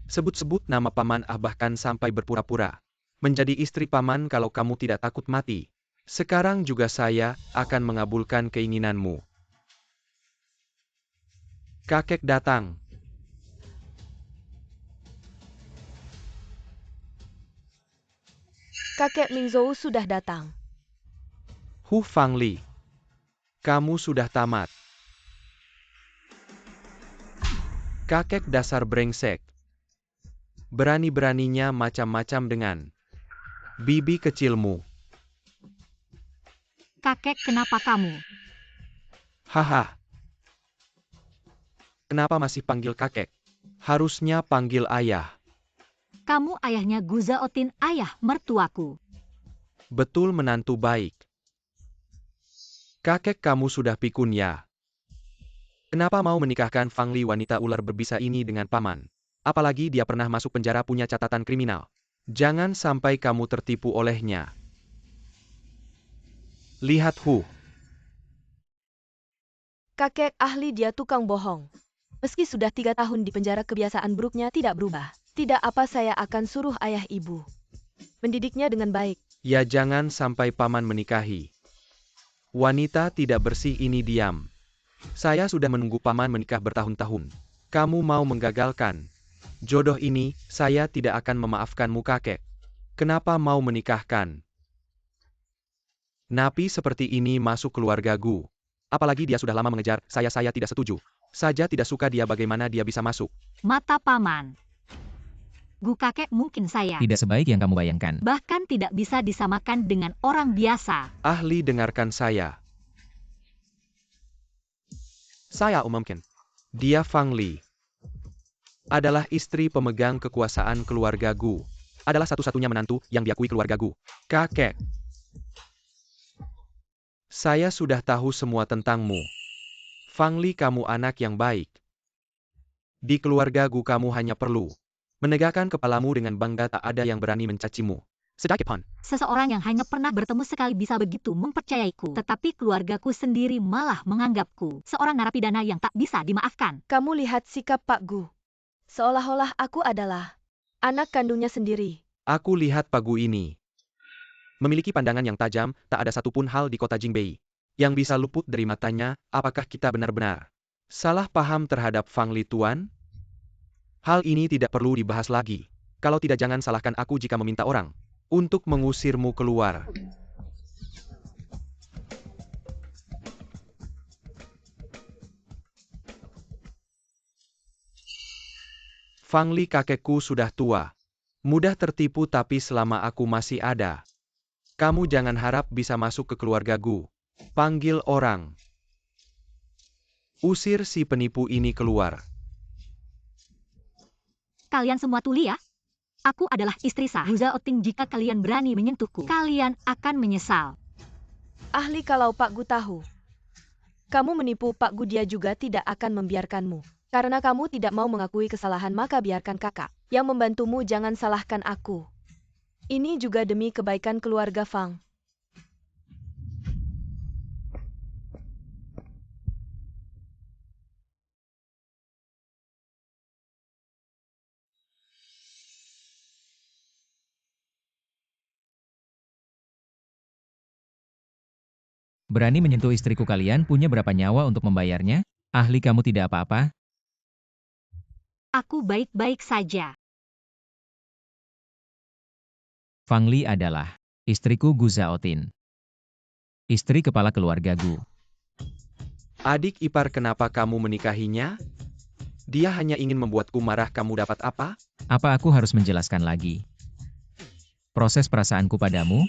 Sebut-sebut nama Paman bahkan sampai berpura-pura menjadi istri Paman kalau kamu tidak takut mati. Sekarang juga saya akan mengabulkan keinginanmu. Kakek datang. Kakek Mingzhou sudah datang. Hu Fangli, kamu sudah tamat. Kakek dasar brengsek. Berani-beraninya macam-macam dengan bibi kecilmu. Kakek, kenapa kamu? Haha. Kenapa masih panggil kakek? Harusnya panggil ayah. Kamu ayahnya Gu Zhaotin, ayah mertuaku. Betul, menantu baik. Kakek kamu sudah pikun ya. Kenapa mau menikahkan Fangli, wanita ular berbisa ini, dengan Paman? Apalagi dia pernah masuk penjara, punya catatan kriminal. Jangan sampai kamu tertipu olehnya. Lihat Hu. Kakek ahli, dia tukang bohong. Meski sudah 3 tahun di penjara, kebiasaan buruknya tidak berubah. Tidak apa, saya akan suruh ayah ibu mendidiknya dengan baik. Ya, jangan sampai Paman menikahi wanita tidak bersih ini. Diam. Saya sudah menunggu Paman menikah bertahun-tahun. Kamu mau menggagalkan jodoh ini, saya tidak akan memaafkanmu kakek. Kenapa mau menikahkan napi seperti ini masuk keluarga Gu? Apalagi dia sudah lama mengejar saya tidak setuju. Saja tidak suka dia, bagaimana dia bisa masuk? Mata Paman. Gu kakek mungkin saya. Tidak sebaik yang kamu bayangkan. Bahkan tidak bisa disamakan dengan orang biasa. Ahli, dengarkan saya. Saya umumkan. Dia Fangli adalah istri pemegang kekuasaan keluarga Gu. Adalah satu-satunya menantu yang diakui keluarga Gu. Kakek, saya sudah tahu semua tentangmu. Fangli, kamu anak yang baik. Di keluarga Gu kamu hanya perlu menegakkan kepalamu dengan bangga, tak ada yang berani mencacimu. Sedikit pun. Seseorang yang hanya pernah bertemu sekali bisa begitu mempercayaiku. Tetapi keluargaku sendiri malah menganggapku seorang narapidana yang tak bisa dimaafkan. Kamu lihat sikap Pak Gu. Seolah-olah aku adalah anak kandungnya sendiri. Aku lihat Pak Gu ini memiliki pandangan yang tajam, tak ada satupun hal di kota Jingbei yang bisa luput dari matanya. Apakah kita benar-benar salah paham terhadap Fangli, Tuan? Hal ini tidak perlu dibahas lagi. Kalau tidak, jangan salahkan aku jika meminta orang untuk mengusirmu keluar. Fangli, kakekku sudah tua. Mudah tertipu, tapi selama aku masih ada, kamu jangan harap bisa masuk ke keluarga Gu. Panggil orang. Usir si penipu ini keluar. Kalian semua tuli ya? Aku adalah istri sah Gu Zhaoting. Jika kalian berani menyentuhku, kalian akan menyesal. Ahli, kalau Pak Gu tahu kamu menipu Pak Gu, dia juga tidak akan membiarkanmu. Karena kamu tidak mau mengakui kesalahan, maka biarkan kakak yang membantumu, jangan salahkan aku. Ini juga demi kebaikan keluarga Fang. Berani menyentuh istriku, kalian punya berapa nyawa untuk membayarnya? Ahli, kamu tidak apa-apa? Aku baik-baik saja. Fangli adalah istriku Gu Zhaotin. Istri kepala keluarga Gu. Adik ipar, kenapa kamu menikahinya? Dia hanya ingin membuatku marah. Kamu dapat apa? Apa aku harus menjelaskan lagi proses perasaanku padamu?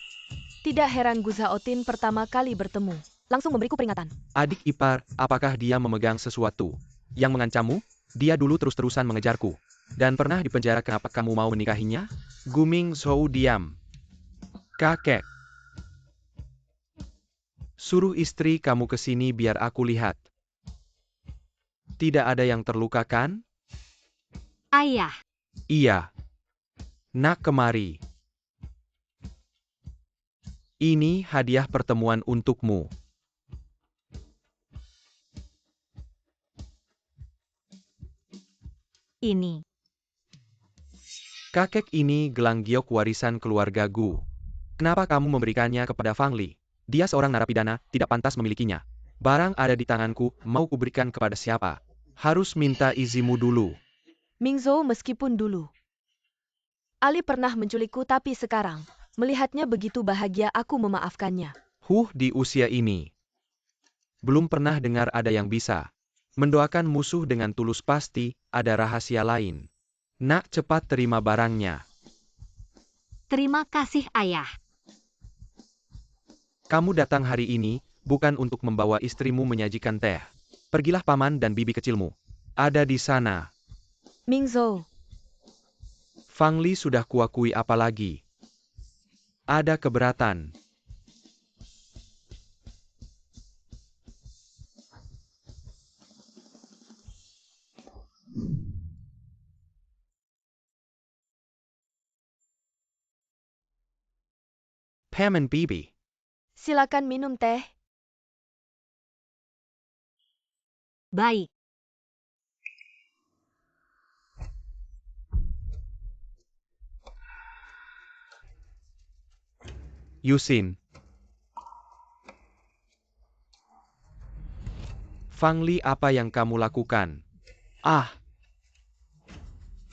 Tidak heran Gu Zhaotin pertama kali bertemu langsung memberiku peringatan. Adik ipar, apakah dia memegang sesuatu yang mengancammu? Dia dulu terus-terusan mengejarku dan pernah dipenjara. Kenapa kamu mau menikahinya? Gu Mingzhou, diam. Kakek, suruh istri kamu ke sini biar aku lihat. Tidak ada yang terluka kan? Ayah, Iya. Nak, kemari. Ini hadiah pertemuan untukmu. ini. Kakek ini gelang giok warisan keluarga Gu. Kenapa kamu memberikannya kepada Fang Li? Dia seorang narapidana, tidak pantas memilikinya. Barang ada di tanganku, mau kuberikan kepada siapa? Harus minta izinmu dulu. Ming Zhou meskipun dulu Ali pernah menculikku tapi sekarang, melihatnya begitu bahagia aku memaafkannya. Di usia ini. Belum pernah dengar ada yang bisa mendoakan musuh dengan tulus, pasti ada rahasia lain. Nak, cepat terima barangnya. Terima kasih, Ayah. Kamu datang hari ini, bukan untuk membawa istrimu menyajikan teh. Pergilah paman dan bibi kecilmu. Ada di sana. Ming Zhou, Fang Li sudah kuakui, apa lagi? Ada keberatan. Paman bibi. silakan minum teh. Baik. Yusin. Fang Li, apa yang kamu lakukan?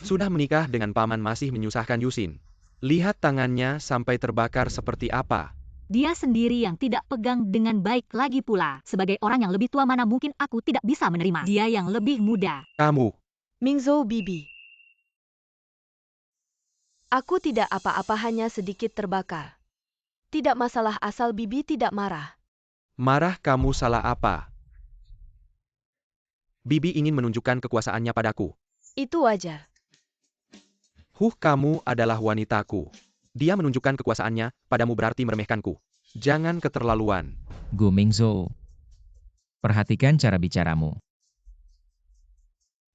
Sudah menikah dengan paman masih menyusahkan Yusin. Lihat tangannya sampai terbakar seperti apa. Dia sendiri yang tidak pegang dengan baik lagi pula. Sebagai orang yang lebih tua, mana mungkin aku tidak bisa menerima dia yang lebih muda. Kamu. Ming Zhou bibi. Aku tidak apa-apa, hanya sedikit terbakar. Tidak masalah asal bibi tidak marah. Marah kamu, salah apa? Bibi ingin menunjukkan kekuasaannya padaku. Itu wajar. Kamu adalah wanitaku. Dia menunjukkan kekuasaannya padamu berarti meremehkanku. Jangan keterlaluan. Gu Mingzhou. Perhatikan cara bicaramu.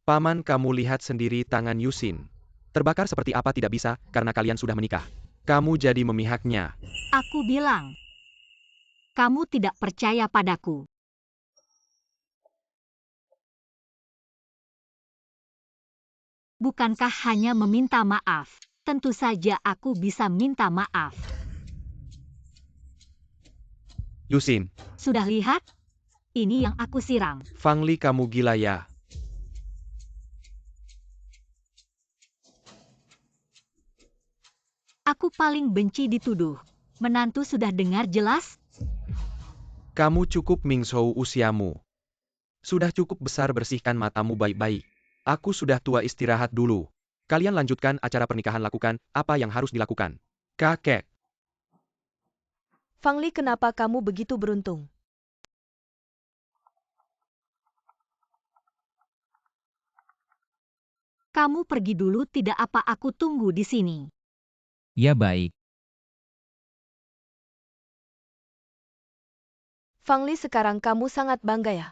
Paman, kamu lihat sendiri tangan Yusin. Terbakar seperti apa, tidak bisa, karena kalian sudah menikah. Kamu jadi memihaknya. Aku bilang, kamu tidak percaya padaku. Bukankah hanya meminta maaf? Tentu saja aku bisa minta maaf. Yusin. Sudah lihat? Ini yang aku siram. Fang Li, kamu gila ya? Aku paling benci dituduh. Menantu sudah dengar jelas? Kamu cukup, Ming Zhou, usiamu. Sudah cukup besar, bersihkan matamu baik-baik. Aku sudah tua, istirahat dulu. Kalian lanjutkan acara pernikahan, lakukan apa yang harus dilakukan. Kakek. Fang Li, kenapa kamu begitu beruntung? Kamu pergi dulu, tidak apa, aku tunggu di sini. Ya baik. Fang Li, sekarang kamu sangat bangga ya?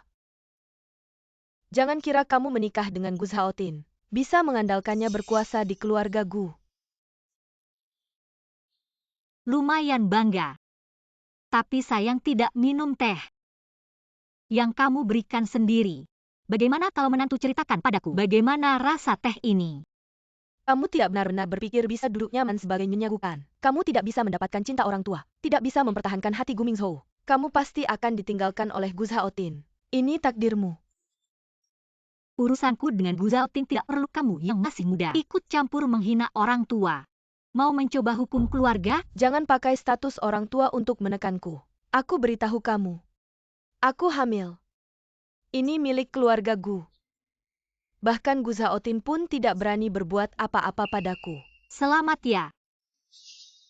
Jangan kira kamu menikah dengan Gu Zhaotin bisa mengandalkannya berkuasa di keluarga Gu. Lumayan bangga. Tapi sayang tidak minum teh yang kamu berikan sendiri. Bagaimana kalau menantu ceritakan padaku bagaimana rasa teh ini? Kamu tidak benar-benar berpikir bisa duduk nyaman sebagai nyonya Gu kan? Kamu tidak bisa mendapatkan cinta orang tua, tidak bisa mempertahankan hati Gu Mingzhou. Kamu pasti akan ditinggalkan oleh Gu Zhaotin. Ini takdirmu. Urusanku dengan Gu Zhaotin tidak perlu kamu yang masih muda ikut campur menghina orang tua. Mau mencoba hukum keluarga? Jangan pakai status orang tua untuk menekanku. Aku beritahu kamu. Aku hamil. Ini milik keluarga Gu. Bahkan Gu Zhaotin pun tidak berani berbuat apa-apa padaku. Selamat ya.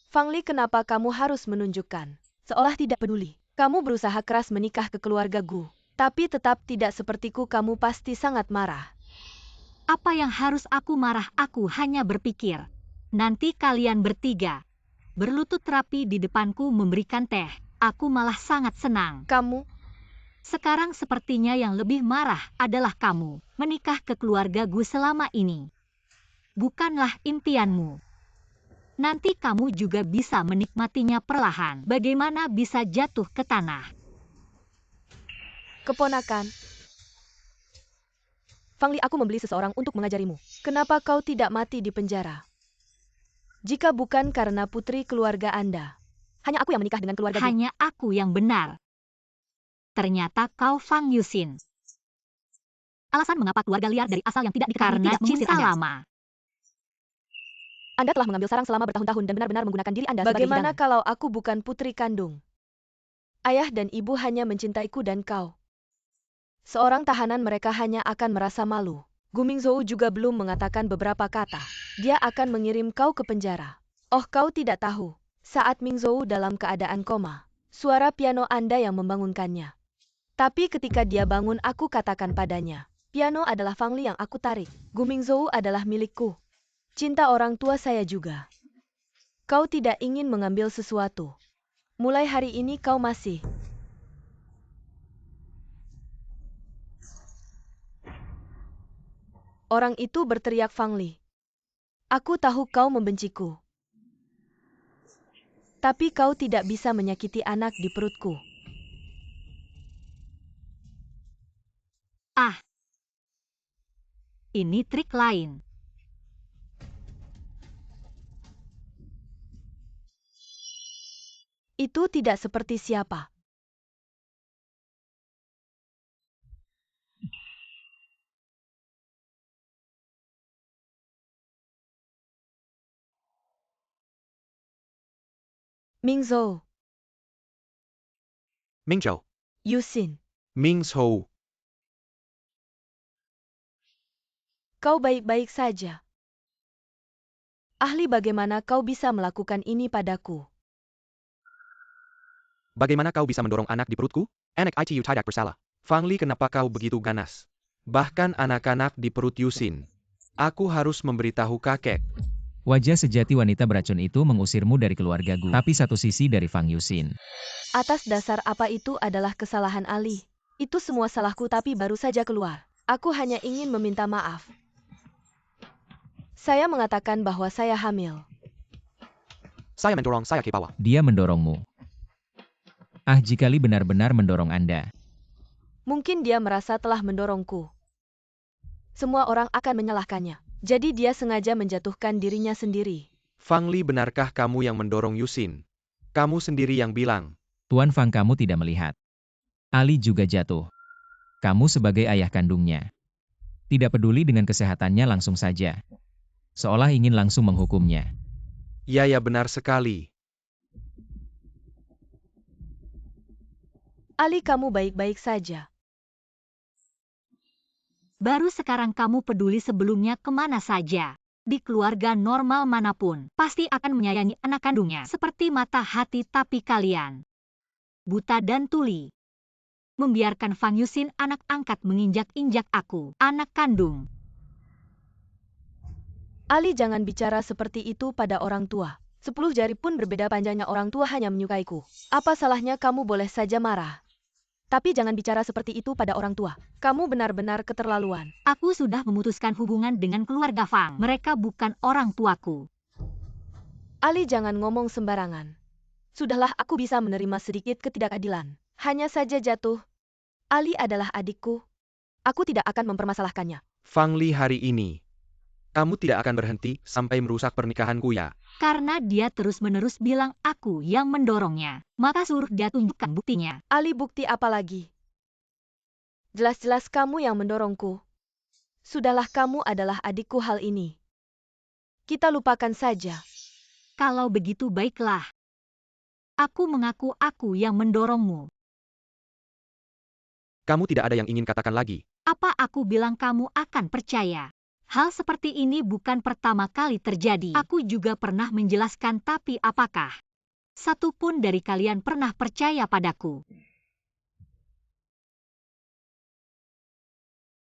Fang Li, kenapa kamu harus menunjukkan seolah tidak peduli? Kamu berusaha keras menikah ke keluarga Gu. Tapi tetap tidak sepertiku, kamu pasti sangat marah. Apa yang harus aku marah? Aku hanya berpikir. Nanti kalian bertiga berlutut rapi di depanku memberikan teh. Aku malah sangat senang. Kamu? Sekarang sepertinya yang lebih marah adalah kamu. Menikah ke keluarga Gu selama ini bukanlah impianmu. Nanti kamu juga bisa menikmatinya perlahan. Bagaimana bisa jatuh ke tanah? Keponakan. Fang Li, aku membeli seseorang untuk mengajarimu. Kenapa kau tidak mati di penjara? Jika bukan karena putri keluarga Anda. Hanya aku yang menikah dengan keluarga Gu. Hanya aku yang benar. Ternyata kau Fang Yusin. Alasan mengapa keluarga liar dari asal yang tidak diketahui Karena tidak mengusir cinta Anda. lama. Anda telah mengambil sarang selama bertahun-tahun dan benar-benar menggunakan diri Anda sebagai Bagaimana hidangan. kalau aku bukan putri kandung? Ayah dan ibu hanya mencintaiku dan kau. Seorang tahanan, mereka hanya akan merasa malu. Gu Mingzhou juga belum mengatakan beberapa kata. Dia akan mengirim kau ke penjara. Oh, kau tidak tahu. Saat Mingzhou dalam keadaan koma, suara piano Anda yang membangunkannya. Tapi ketika dia bangun, aku katakan padanya, piano adalah Fang Li yang aku tarik. Gu Mingzhou adalah milikku. Cinta orang tua saya juga. Kau tidak ingin mengambil sesuatu. Mulai hari ini kau masih. Orang itu berteriak Fang Li. Aku tahu kau membenciku. Tapi kau tidak bisa menyakiti anak di perutku. Ah. Ini trik lain. Itu tidak seperti siapa. Mingzhou, Mingzhou, Yusin, Mingzhou, kau baik-baik saja. Ahli, bagaimana kau bisa melakukan ini padaku? bagaimana kau bisa mendorong anak di perutku? Anak itu tidak bersalah. Fang Li, kenapa kau begitu ganas? Bahkan anak-anak di perut Yusin. Aku harus memberitahu kakek. Wajah sejati wanita beracun itu mengusirmu dari keluarga Gu. Tapi satu sisi dari Fang Yusin. Atas dasar apa itu adalah kesalahan Ali. Itu semua salahku, tapi baru saja keluar. Aku hanya ingin meminta maaf. Saya mengatakan bahwa saya hamil. Saya mendorong saya ke bawah. Dia mendorongmu. Ah, jika Li benar-benar mendorong Anda. Mungkin dia merasa telah mendorongku. Semua orang akan menyalahkannya. Jadi dia sengaja menjatuhkan dirinya sendiri. Fang Li, benarkah kamu yang mendorong Yusin? Kamu sendiri yang bilang. Tuan Fang, kamu tidak melihat. Ali juga jatuh. Kamu sebagai ayah kandungnya. Tidak peduli dengan kesehatannya, langsung saja. Seolah ingin langsung menghukumnya. Ya, benar sekali. Ali, kamu baik-baik saja. Baru sekarang kamu peduli, sebelumnya kemana saja. Di keluarga normal manapun, pasti akan menyayangi anak kandungnya. Seperti mata hati, tapi kalian buta dan tuli. Membiarkan Fang Yusin, anak angkat, menginjak-injak aku, anak kandung. Ali, jangan bicara seperti itu pada orang tua. 10 jari pun berbeda panjangnya, orang tua hanya menyukaiku. Apa salahnya kamu boleh saja marah? Tapi jangan bicara seperti itu pada orang tua. Kamu benar-benar keterlaluan. Aku sudah memutuskan hubungan dengan keluarga Fang. Mereka bukan orang tuaku. Ali, jangan ngomong sembarangan. Sudahlah, aku bisa menerima sedikit ketidakadilan. Hanya saja jatuh. Ali adalah adikku. Aku tidak akan mempermasalahkannya. Fang Li, hari ini kamu tidak akan berhenti sampai merusak pernikahanku, ya? Karena dia terus-menerus bilang aku yang mendorongnya. Maka suruh dia tunjukkan buktinya. Ali, bukti apa lagi? Jelas-jelas kamu yang mendorongku. Sudahlah, kamu adalah adikku, hal ini kita lupakan saja. Kalau begitu baiklah. Aku mengaku aku yang mendorongmu. Kamu tidak ada yang ingin katakan lagi. Apa aku bilang kamu akan percaya? Hal seperti ini bukan pertama kali terjadi. Aku juga pernah menjelaskan, tapi apakah satu pun dari kalian pernah percaya padaku?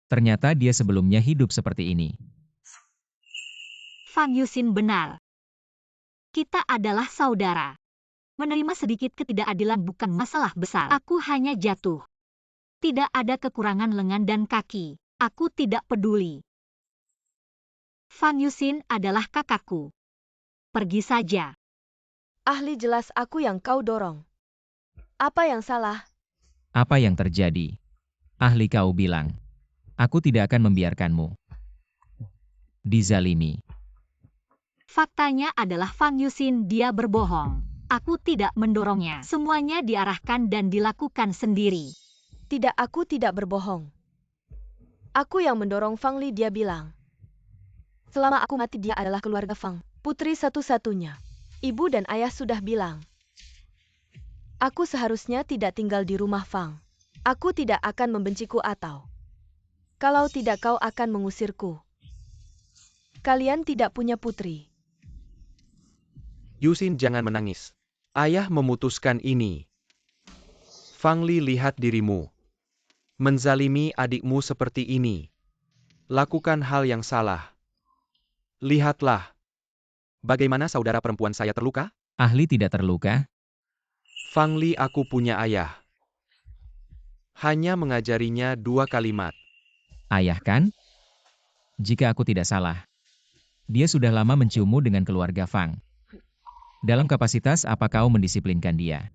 Ternyata dia sebelumnya hidup seperti ini. Fang Yusin benar. Kita adalah saudara. Menerima sedikit ketidakadilan bukan masalah besar. Aku hanya jatuh. Tidak ada kekurangan lengan dan kaki. Aku tidak peduli. Fang Yusin adalah kakakku. Pergi saja. Ahli, jelas aku yang kau dorong. Apa yang salah? Apa yang terjadi? Ahli, kau bilang. Aku tidak akan membiarkanmu dizalimi. Faktanya adalah Fang Yuxin dia berbohong. Aku tidak mendorongnya. Semuanya diarahkan dan dilakukan sendiri. Tidak, aku tidak berbohong. Aku yang mendorong Fang Li, dia bilang. Selama aku mati dia adalah keluarga Fang, putri satu-satunya. Ibu dan ayah sudah bilang. Aku seharusnya tidak tinggal di rumah Fang. Aku tidak akan membenciku atau kalau tidak kau akan mengusirku. Kalian tidak punya putri. Yuxin, jangan menangis. Ayah memutuskan ini. Fang Li, lihat dirimu. Menzalimi adikmu seperti ini. Lakukan hal yang salah. Lihatlah. Bagaimana saudara perempuan saya terluka? Ahli tidak terluka. Fang Li, aku punya ayah. Hanya mengajarinya 2 kalimat. Ayah kan? Jika aku tidak salah. Dia sudah lama menciummu dengan keluarga Fang. Dalam kapasitas apa kau mendisiplinkan dia?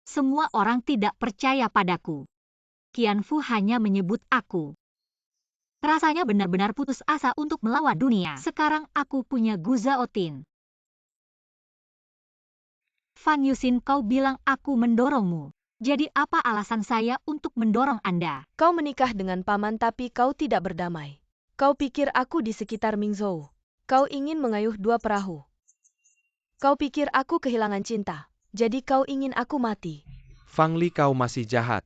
Semua orang tidak percaya padaku. Qianfu hanya menyebut aku. Rasanya benar-benar putus asa untuk melawan dunia. Sekarang aku punya Gu Zhaotin. Fang Yuxin, kau bilang aku mendorongmu. Jadi apa alasan saya untuk mendorong Anda? Kau menikah dengan paman tapi kau tidak berdamai. Kau pikir aku di sekitar Mingzhou. Kau ingin mengayuh 2 perahu. Kau pikir aku kehilangan cinta. Jadi kau ingin aku mati. Fang Li, kau masih jahat.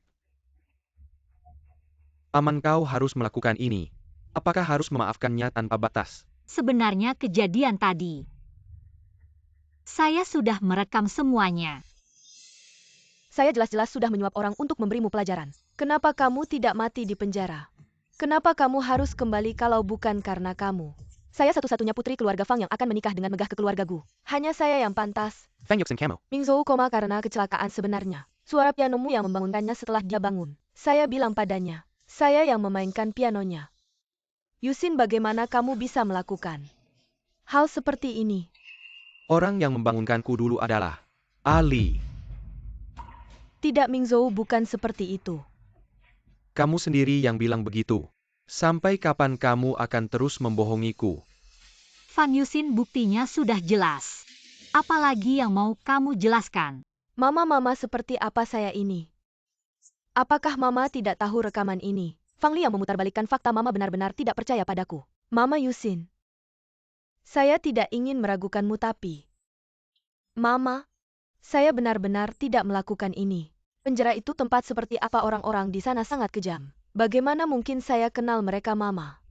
Paman kau harus melakukan ini. Apakah harus memaafkannya tanpa batas? Sebenarnya kejadian tadi. Saya sudah merekam semuanya. Saya jelas-jelas sudah menyuap orang untuk memberimu pelajaran. Kenapa kamu tidak mati di penjara? Kenapa kamu harus kembali kalau bukan karena kamu? Saya satu-satunya putri keluarga Fang yang akan menikah dengan megah ke keluarga Gu. Hanya saya yang pantas. Fang Yuxin Camo. Mingzhou koma karena kecelakaan sebenarnya. Suara pianomu yang membangunkannya setelah dia bangun. Saya bilang padanya. Saya yang memainkan pianonya. Yuxin, bagaimana kamu bisa melakukan hal seperti ini? Orang yang membangunkanku dulu adalah Ali. Tidak, Mingzhou, bukan seperti itu. Kamu sendiri yang bilang begitu. Sampai kapan kamu akan terus membohongiku? Fang Yuxin, buktinya sudah jelas. Apalagi yang mau kamu jelaskan? Mama seperti apa saya ini? Apakah Mama tidak tahu rekaman ini? Fang Li yang memutarbalikkan fakta. Mama benar-benar tidak percaya padaku. Mama Yuxin. Saya tidak ingin meragukanmu tapi... Mama, saya benar-benar tidak melakukan ini. Penjara itu tempat seperti apa? Orang-orang di sana sangat kejam. Bagaimana mungkin saya kenal mereka, Mama?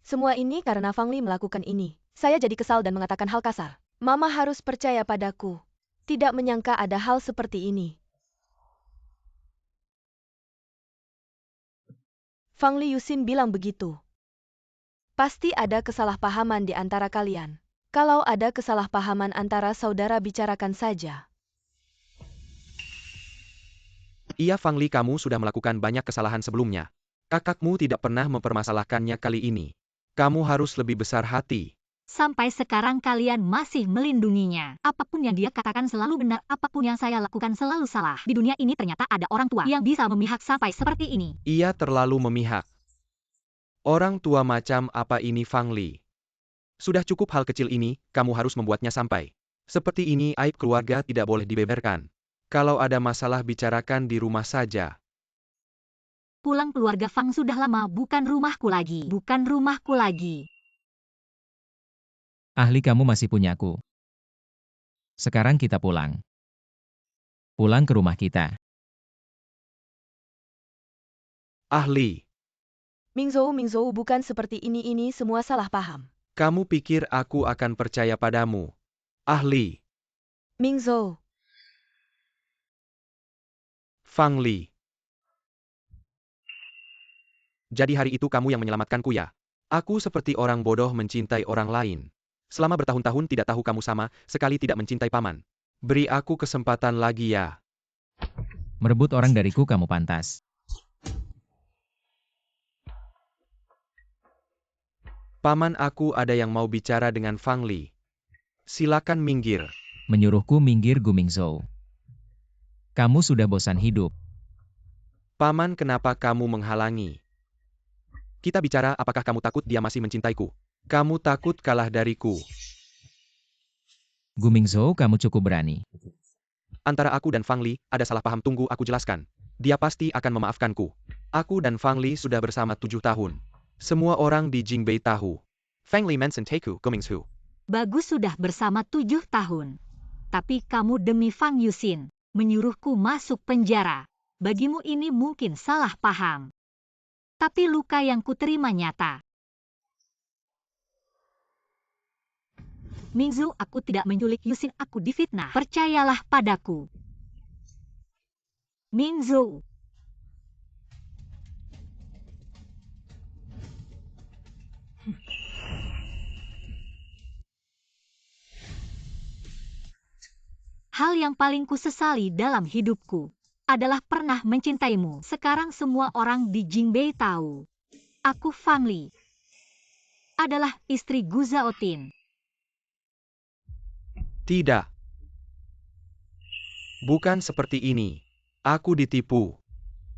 Semua ini karena Fang Li melakukan ini. Saya jadi kesal dan mengatakan hal kasar. Mama harus percaya padaku. Tidak menyangka ada hal seperti ini. Fang Li, Yuxin bilang begitu. Pasti ada kesalahpahaman di antara kalian. Kalau ada kesalahpahaman antara saudara, bicarakan saja. Iya, Fang Li, kamu sudah melakukan banyak kesalahan sebelumnya. Kakakmu tidak pernah mempermasalahkannya kali ini. Kamu harus lebih besar hati. Sampai sekarang kalian masih melindunginya. Apapun yang dia katakan selalu benar, apapun yang saya lakukan selalu salah. Di dunia ini ternyata ada orang tua yang bisa memihak sampai seperti ini. Ia terlalu memihak. Orang tua macam apa ini, Fang Li? Sudah cukup hal kecil ini, kamu harus membuatnya sampai seperti ini. Aib keluarga tidak boleh dibeberkan. Kalau ada masalah bicarakan di rumah saja. Pulang keluarga Fang sudah lama, bukan rumahku lagi. Bukan rumahku lagi. Ahli, kamu masih punyaku. Sekarang kita pulang. Pulang ke rumah kita. Ahli, Mingzhou, bukan seperti ini semua salah paham. kamu pikir aku akan percaya padamu? Ahli, Mingzhou, Fang Li. Jadi hari itu kamu yang menyelamatkanku ya? Aku seperti orang bodoh mencintai orang lain. Selama bertahun-tahun tidak tahu kamu sama sekali tidak mencintai paman. Beri aku kesempatan lagi ya. Merebut orang dariku kamu pantas. Paman, aku ada yang mau bicara dengan Fang Li. Silakan minggir. Menyuruhku minggir, Gu Mingzhou. Kamu sudah bosan hidup. Paman, kenapa kamu menghalangi? Kita bicara, apakah kamu takut dia masih mencintaiku? Kamu takut kalah dariku. Gu Mingzhou, kamu cukup berani. Antara aku dan Fang Li, ada salah paham, tunggu aku jelaskan. Dia pasti akan memaafkanku. Aku dan Fang Li sudah bersama 7 tahun. Semua orang di Jingbei tahu. Fang Li mention Teku Gu Mingzhou. Bagus, sudah bersama 7 tahun. Tapi kamu demi Fang Yuxin, menyuruhku masuk penjara. Bagimu ini mungkin salah paham. Tapi luka yang kuterima nyata. Mingzhou, aku tidak menculik Yuxin, aku difitnah. Percayalah padaku. Mingzhou. Hal yang paling kusesali dalam hidupku adalah pernah mencintaimu. Sekarang semua orang di Jingbei tahu. Aku Fang Li adalah istri Gu Zhaotin. Tidak. Bukan seperti ini. Aku ditipu.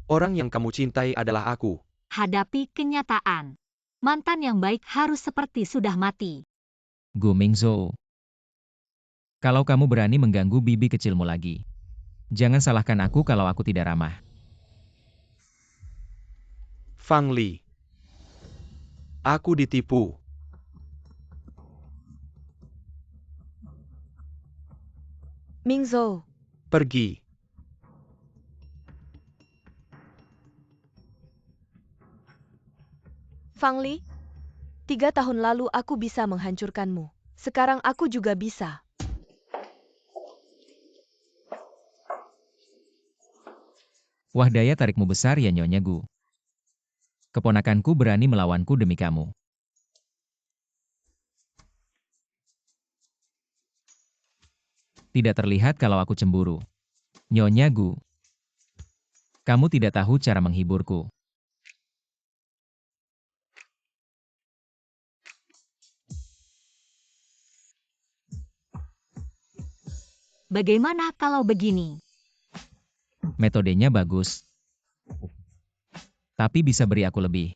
Orang yang kamu cintai adalah aku. Hadapi kenyataan. Mantan yang baik harus seperti sudah mati. Gu Mingzhou. Kalau kamu berani mengganggu bibi kecilmu lagi, jangan salahkan aku kalau aku tidak ramah. Fang Li. Aku ditipu. Mingzhou, Pergi. Fang Li, 3 tahun lalu aku bisa menghancurkanmu. Sekarang aku juga bisa. Wah, daya tarikmu besar ya, Nyonya Gu. Keponakanku berani melawanku demi kamu. Tidak terlihat kalau aku cemburu. Nyonya Gu, kamu tidak tahu cara menghiburku. Bagaimana kalau begini? Metodenya bagus. Tapi bisa beri aku lebih.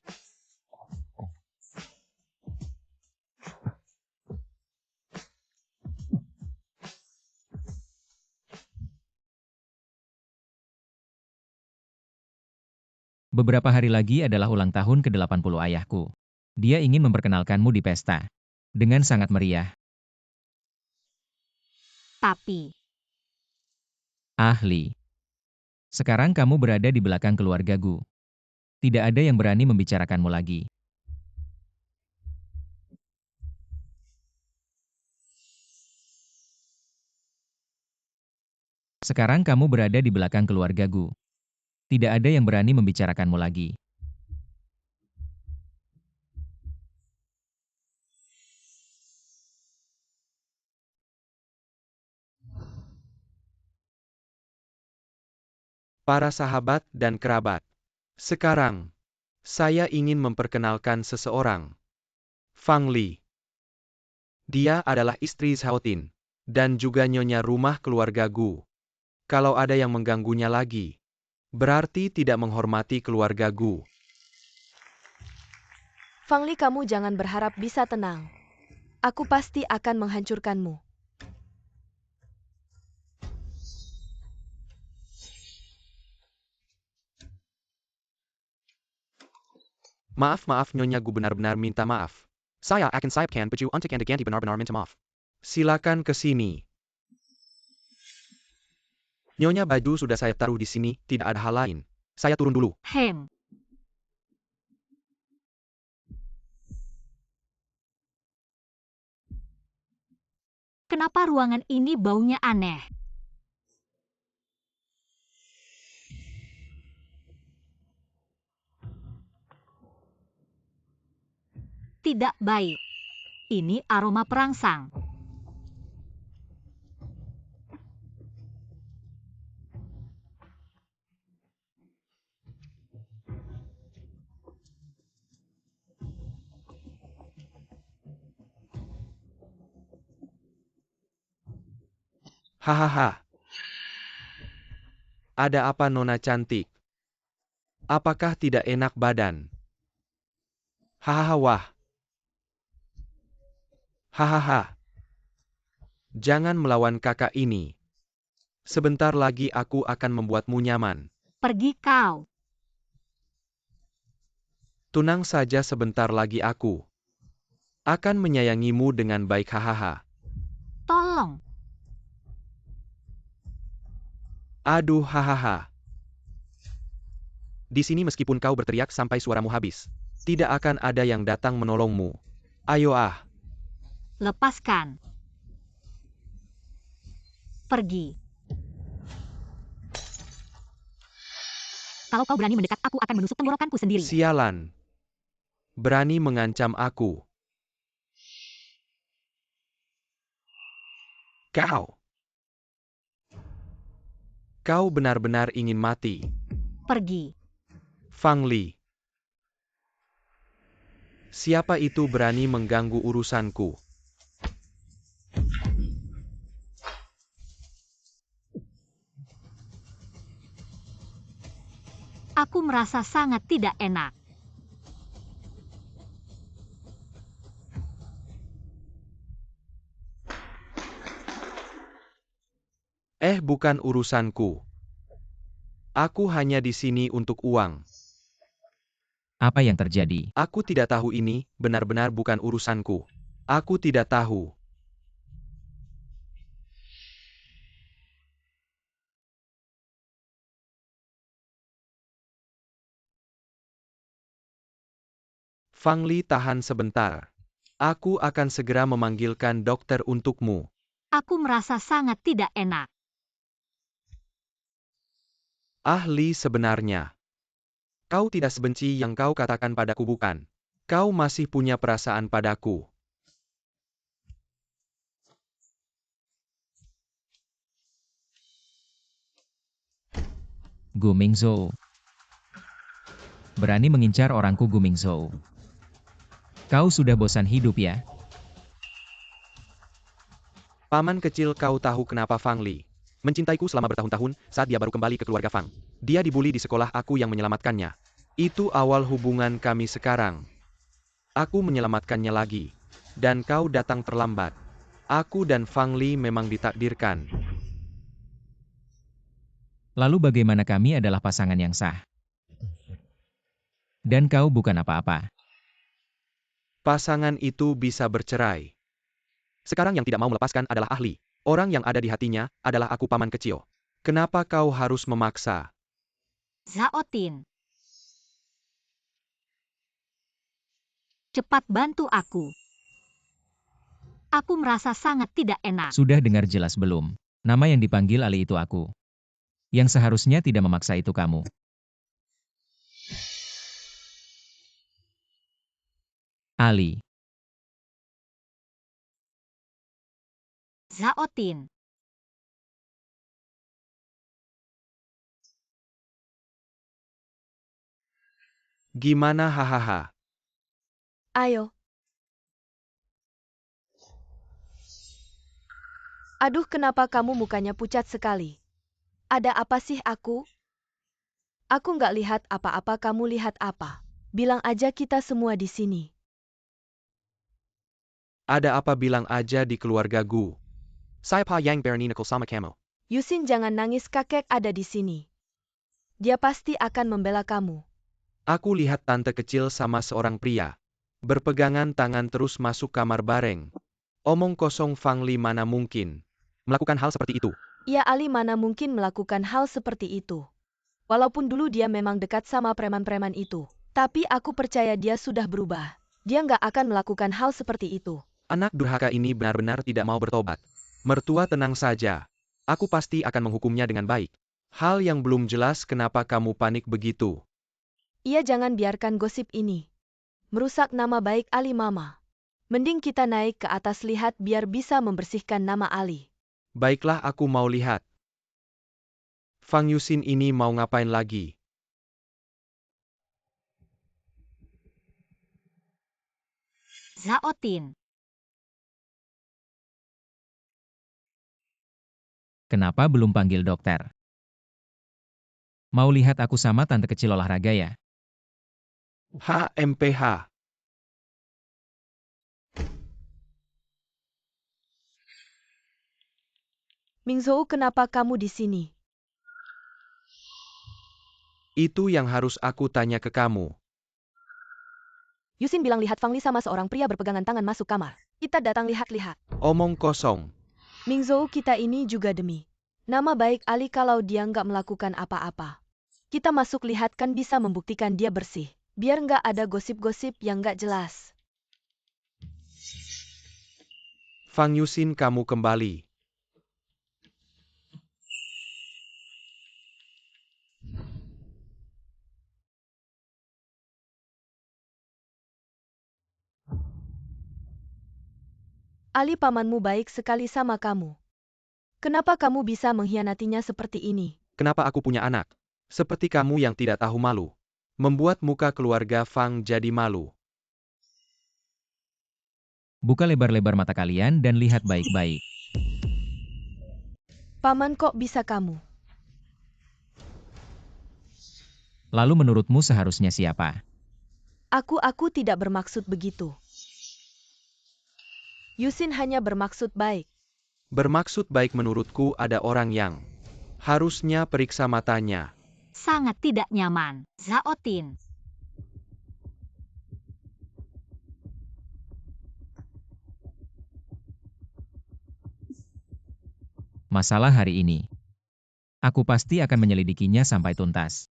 Beberapa hari lagi adalah ulang tahun ke-80 ayahku. Dia ingin memperkenalkanmu di pesta. Dengan sangat meriah. Tapi, Ahli. Sekarang kamu berada di belakang keluarga Gu. Tidak ada yang berani membicarakanmu lagi. Sekarang kamu berada di belakang keluarga Gu. Tidak ada yang berani membicarakanmu lagi. Para sahabat dan kerabat. Sekarang, saya ingin memperkenalkan seseorang. Fang Li. Dia adalah istri Zhaotin. Dan juga nyonya rumah keluarga Gu. Kalau ada yang mengganggunya lagi, berarti tidak menghormati keluarga Gu. Fang Li, kamu jangan berharap bisa tenang. Aku pasti akan menghancurkanmu. Maaf nyonya Gu, benar-benar minta maaf. Saya akan siapkan baju untuk Anda ganti, benar-benar minta maaf. Silakan ke sini. Nyonya, baju sudah saya taruh di sini, tidak ada hal lain. Saya turun dulu. kenapa ruangan ini baunya aneh? Tidak baik. Ini aroma perangsang. Hahaha. Ada apa, Nona cantik? Apakah tidak enak badan? Hahaha wah. Hahaha. Jangan melawan kakak ini. Sebentar lagi aku akan membuatmu nyaman. Pergi kau. Tunang saja sebentar lagi aku akan menyayangimu dengan baik hahaha. Tolong. Aduh hahaha. Di sini meskipun kau berteriak sampai suaramu habis, tidak akan ada yang datang menolongmu. Ayo ah. Lepaskan. Pergi. Kalau kau berani mendekat, aku akan menusuk tenggorokanku sendiri. Sialan. Berani mengancam aku. Kau. Kau benar-benar ingin mati. Pergi. Fang Li. Siapa itu berani mengganggu urusanku? Aku merasa sangat tidak enak. Bukan urusanku. Aku hanya di sini untuk uang. Apa yang terjadi? Aku tidak tahu ini, benar-benar bukan urusanku. Aku tidak tahu. Fang Li, tahan sebentar. Aku akan segera memanggilkan dokter untukmu. Aku merasa sangat tidak enak. Ahli sebenarnya. Kau tidak sebenci yang kau katakan padaku bukan? Kau masih punya perasaan padaku. Gu Mingzhou. Berani mengincar orangku Gu Mingzhou. Kau sudah bosan hidup ya? Paman kecil, kau tahu kenapa Fang Li mencintaiku selama bertahun-tahun saat dia baru kembali ke keluarga Fang. Dia dibully di sekolah, aku yang menyelamatkannya. Itu awal hubungan kami sekarang. Aku menyelamatkannya lagi. Dan kau datang terlambat. Aku dan Fang Li memang ditakdirkan. Lalu bagaimana kami adalah pasangan yang sah? Dan kau bukan apa-apa. Pasangan itu bisa bercerai. Sekarang yang tidak mau melepaskan adalah Ahli. Orang yang ada di hatinya adalah aku, paman kecil. Kenapa kau harus memaksa? Zhao Tin. Cepat bantu aku. Aku merasa sangat tidak enak. Sudah dengar jelas belum? Nama yang dipanggil Ali itu aku. Yang seharusnya tidak memaksa itu kamu. Ali. Zhao Tin. Gimana hahaha? Ayo. Aduh, kenapa kamu mukanya pucat sekali? Ada apa sih aku? Aku nggak lihat apa-apa, kamu lihat apa? Bilang aja, kita semua di sini. Ada apa, bilang aja di keluarga Gu. Saya Pa Yang Beranikal sama kamu. Yusin, jangan nangis, kakek ada di sini. Dia pasti akan membela kamu. Aku lihat tante kecil sama seorang pria. Berpegangan tangan terus masuk kamar bareng. Omong kosong, Fang Li mana mungkin melakukan hal seperti itu. Ya, Ali mana mungkin melakukan hal seperti itu. Walaupun dulu dia memang dekat sama preman-preman itu. Tapi aku percaya dia sudah berubah. Dia nggak akan melakukan hal seperti itu. Anak durhaka ini benar-benar tidak mau bertobat. Mertua, tenang saja. Aku pasti akan menghukumnya dengan baik. Hal yang belum jelas, kenapa kamu panik begitu? Iya, jangan biarkan gosip ini merusak nama baik Ali, Mama. Mending kita naik ke atas lihat biar bisa membersihkan nama Ali. Baiklah, aku mau lihat. Fang Yusin ini mau ngapain lagi? Zhao Tin. Kenapa belum panggil dokter? Mau lihat aku sama tante kecil olahraga ya? HMPH. Mingzhou, kenapa kamu di sini? Itu yang harus aku tanya ke kamu. Yusin bilang lihat Fang Li sama seorang pria berpegangan tangan masuk kamar. Kita datang lihat-lihat. Omong kosong. Mingzhou, kita ini juga demi nama baik Ali kalau dia nggak melakukan apa-apa. Kita masuk lihat kan bisa membuktikan dia bersih. Biar nggak ada gosip-gosip yang nggak jelas. Fang Yusin, kamu kembali. Ali, pamanmu baik sekali sama kamu. Kenapa kamu bisa mengkhianatinya seperti ini? Kenapa aku punya anak? Seperti kamu yang tidak tahu malu. Membuat muka keluarga Fang jadi malu. Buka lebar-lebar mata kalian dan lihat baik-baik. Paman, kok bisa kamu? Lalu menurutmu seharusnya siapa? Aku tidak bermaksud begitu. Yusin hanya bermaksud baik. Bermaksud baik menurutku ada orang yang harusnya periksa matanya. Sangat tidak nyaman. Zhao Tin. Masalah hari ini. Aku pasti akan menyelidikinya sampai tuntas.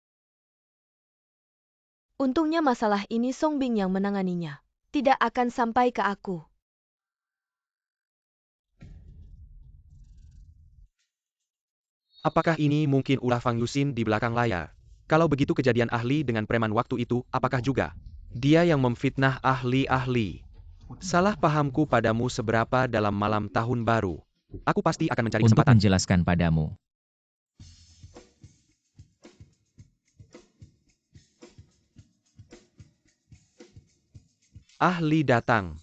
Untungnya masalah ini Song Bing yang menanganinya. Tidak akan sampai ke aku. Apakah ini mungkin ulah Fang Yusin di belakang layar? Kalau begitu kejadian ahli dengan preman waktu itu, apakah juga dia yang memfitnah ahli-ahli? Salah pahamku padamu seberapa dalam malam tahun baru. Aku pasti akan mencari Untuk kesempatan. menjelaskan padamu. Ahli datang.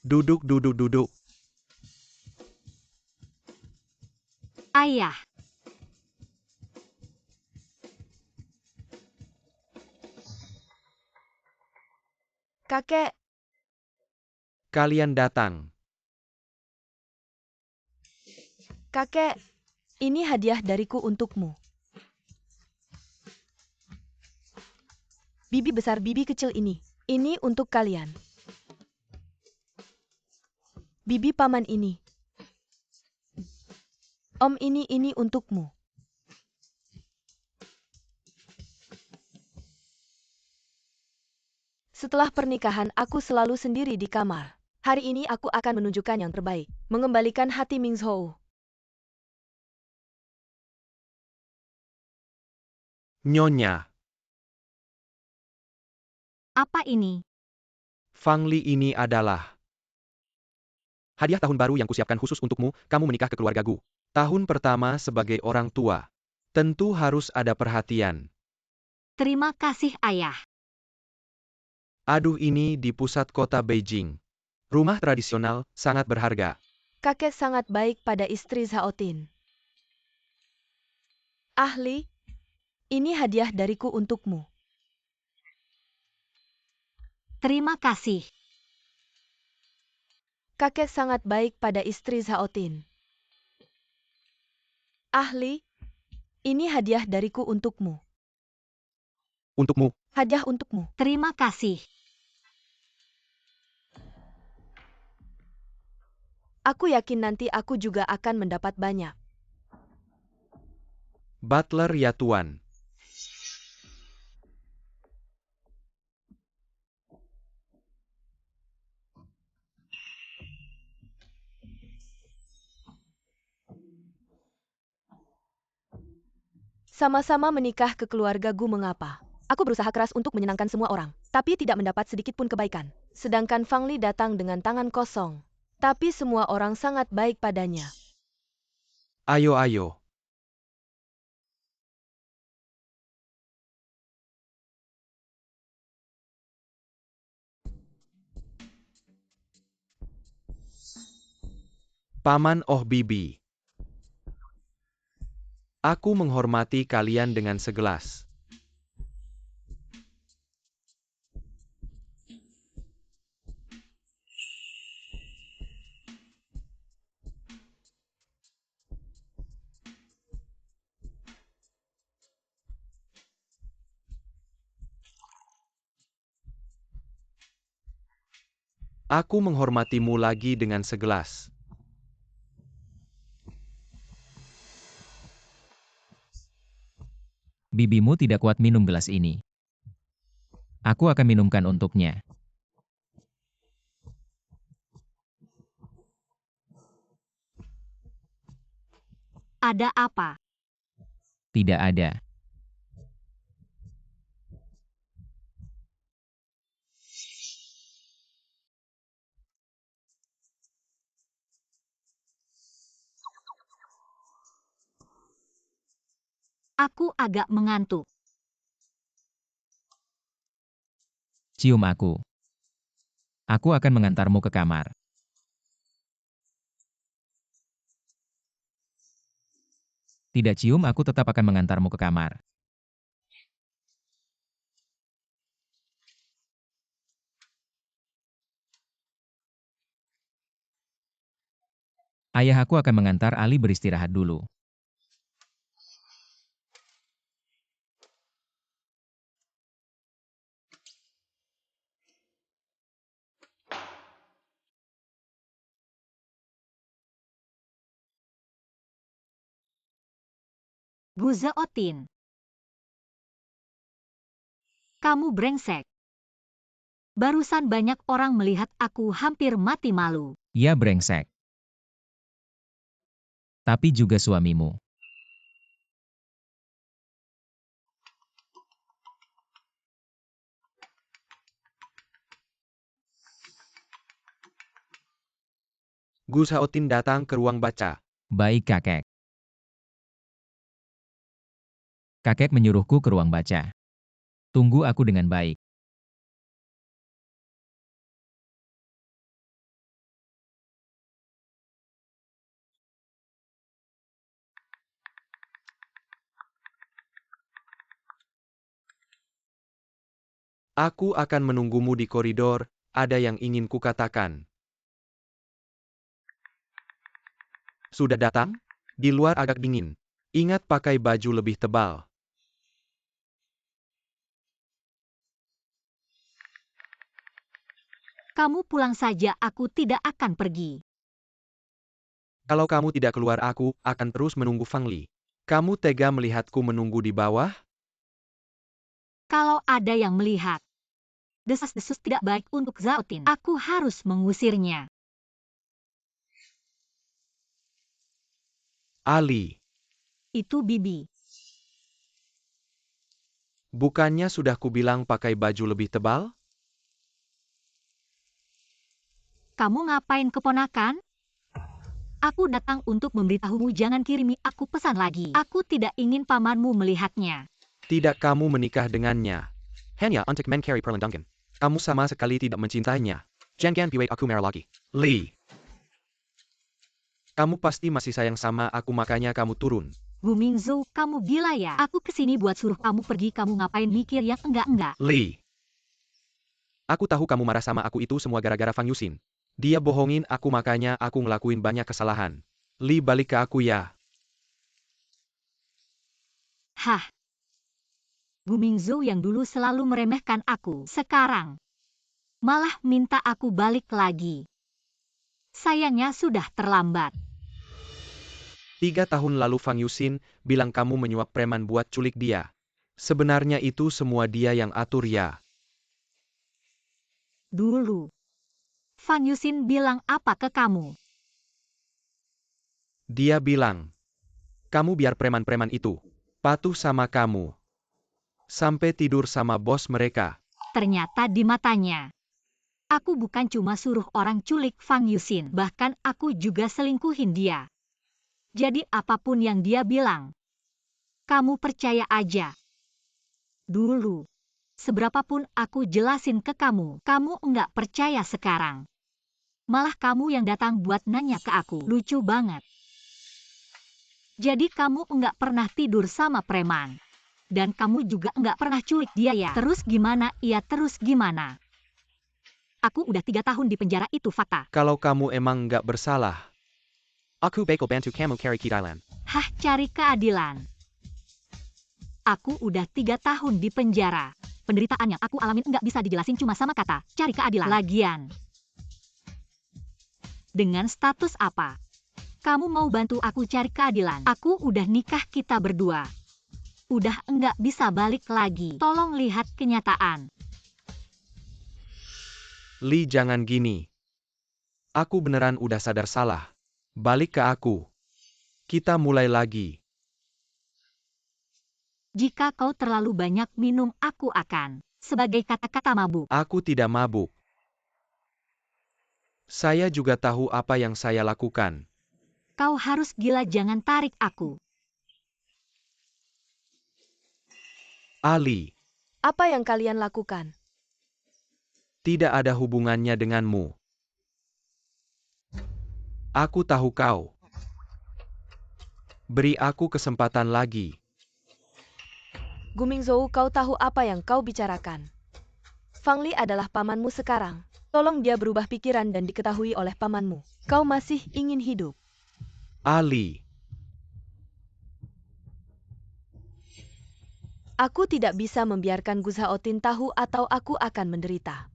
Duduk, duduk, duduk. Ayah. Kakek, Kalian datang. kakek, ini hadiah dariku untukmu. Bibi besar, bibi kecil ini untuk kalian. Bibi paman ini. Om ini untukmu. Setelah pernikahan aku selalu sendiri di kamar. Hari ini aku akan menunjukkan yang terbaik. Mengembalikan hati Mingzhou. Nyonya, Apa ini? Fang Li ini adalah hadiah tahun baru yang kusiapkan khusus untukmu, kamu menikah ke keluargaku. Tahun pertama sebagai orang tua. Tentu harus ada perhatian. Terima kasih, Ayah. Aduh, ini di pusat kota Beijing. Rumah tradisional, sangat berharga. Kakek sangat baik pada istri Zhao Tin. Ahli, ini hadiah dariku untukmu. Terima kasih. Kakek sangat baik pada istri Zhao Tin. Ahli, ini hadiah dariku untukmu. Untukmu. Hadiah untukmu. Terima kasih. Aku yakin nanti aku juga akan mendapat banyak. Butler ya tuan. Sama-sama menikah ke keluarga Gu mengapa? Aku berusaha keras untuk menyenangkan semua orang, tapi tidak mendapat sedikit pun kebaikan. Sedangkan Fang Li datang dengan tangan kosong. Tapi semua orang sangat baik padanya. Ayo, ayo. Paman Oh Bibi. Aku menghormati kalian dengan segelas. Aku menghormatimu lagi dengan segelas. Bibimu tidak kuat minum gelas ini. Aku akan minumkan untuknya. Ada apa? Tidak ada. Aku agak mengantuk. Cium aku. Aku akan mengantarmu ke kamar. Tidak cium, aku tetap akan mengantarmu ke kamar. Ayah aku akan mengantar Ali beristirahat dulu. Gu Zhaotin. Kamu brengsek. Barusan banyak orang melihat aku hampir mati malu. Ya brengsek. Tapi juga suamimu. Gu Zhaotin datang ke ruang baca. Baik kakek. Kakek menyuruhku ke ruang baca. Tunggu aku dengan baik. Aku akan menunggumu di koridor, ada yang ingin kukatakan. Sudah datang? Di luar agak dingin. Ingat pakai baju lebih tebal. Kamu pulang saja, aku tidak akan pergi. Kalau kamu tidak keluar aku akan terus menunggu Fang Li. Kamu tega melihatku menunggu di bawah? Kalau ada yang melihat. Desas-desus tidak baik untuk Zhaotin. Aku harus mengusirnya. Ali, Itu Bibi. bukannya sudah kubilang pakai baju lebih tebal? Kamu ngapain keponakan? Aku datang untuk memberitahumu jangan kirimi aku pesan lagi. Aku tidak ingin pamanmu melihatnya. Tidak kamu menikah dengannya. Hanya untuk mencari Perlin Duncan. Kamu sama sekali tidak mencintainya. Jangan piwai aku merah lagi. Li. Kamu pasti masih sayang sama aku makanya kamu turun. Gu Mingzhou, kamu gila ya? Aku kesini buat suruh kamu pergi, kamu ngapain mikir yang enggak-enggak? Li. Aku tahu kamu marah sama aku itu semua gara-gara Fang Yuxin. Dia bohongin aku makanya aku ngelakuin banyak kesalahan. Li balik ke aku ya. Hah? Gu Mingzhou yang dulu selalu meremehkan aku, sekarang malah minta aku balik lagi. Sayangnya sudah terlambat. 3 tahun lalu Fang Yuxin bilang kamu menyuap preman buat culik dia. Sebenarnya itu semua dia yang atur ya. Dulu, Fang Yuxin bilang apa ke kamu? Dia bilang, kamu biar preman-preman itu patuh sama kamu. Sampai tidur sama bos mereka. Ternyata di matanya, aku bukan cuma suruh orang culik Fang Yuxin, bahkan aku juga selingkuhin dia. Jadi apapun yang dia bilang, kamu percaya aja. Dulu, seberapapun aku jelasin ke kamu, kamu enggak percaya sekarang. Malah kamu yang datang buat nanya ke aku. Lucu banget. Jadi kamu enggak pernah tidur sama preman. Dan kamu juga enggak pernah culik dia ya? Terus gimana? Iya terus gimana? Aku udah 3 tahun di penjara, itu fakta. Kalau kamu emang nggak bersalah, aku bakal bantu kamu cari keadilan. Hah, cari keadilan? Aku udah 3 tahun di penjara. Penderitaan yang aku alamin nggak bisa dijelasin cuma sama kata, cari keadilan. Lagian, dengan status apa kamu mau bantu aku cari keadilan? Aku udah nikah kita berdua. Udah nggak bisa balik lagi. Tolong lihat kenyataan. Lee, jangan gini. Aku beneran udah sadar salah. Balik ke aku. Kita mulai lagi. Jika kau terlalu banyak minum, aku akan, sebagai kata-kata mabuk. Aku tidak mabuk. Saya juga tahu apa yang saya lakukan. Kau harus gila, jangan tarik aku. Ali, Apa yang kalian lakukan? tidak ada hubungannya denganmu. Aku tahu kau. Beri aku kesempatan lagi. Gumingzhou, kau tahu apa yang kau bicarakan. Fang Li adalah pamanmu sekarang. Tolong dia berubah pikiran dan diketahui oleh pamanmu. Kau masih ingin hidup. Ali, Aku tidak bisa membiarkan Gu Zhaotin tahu atau aku akan menderita.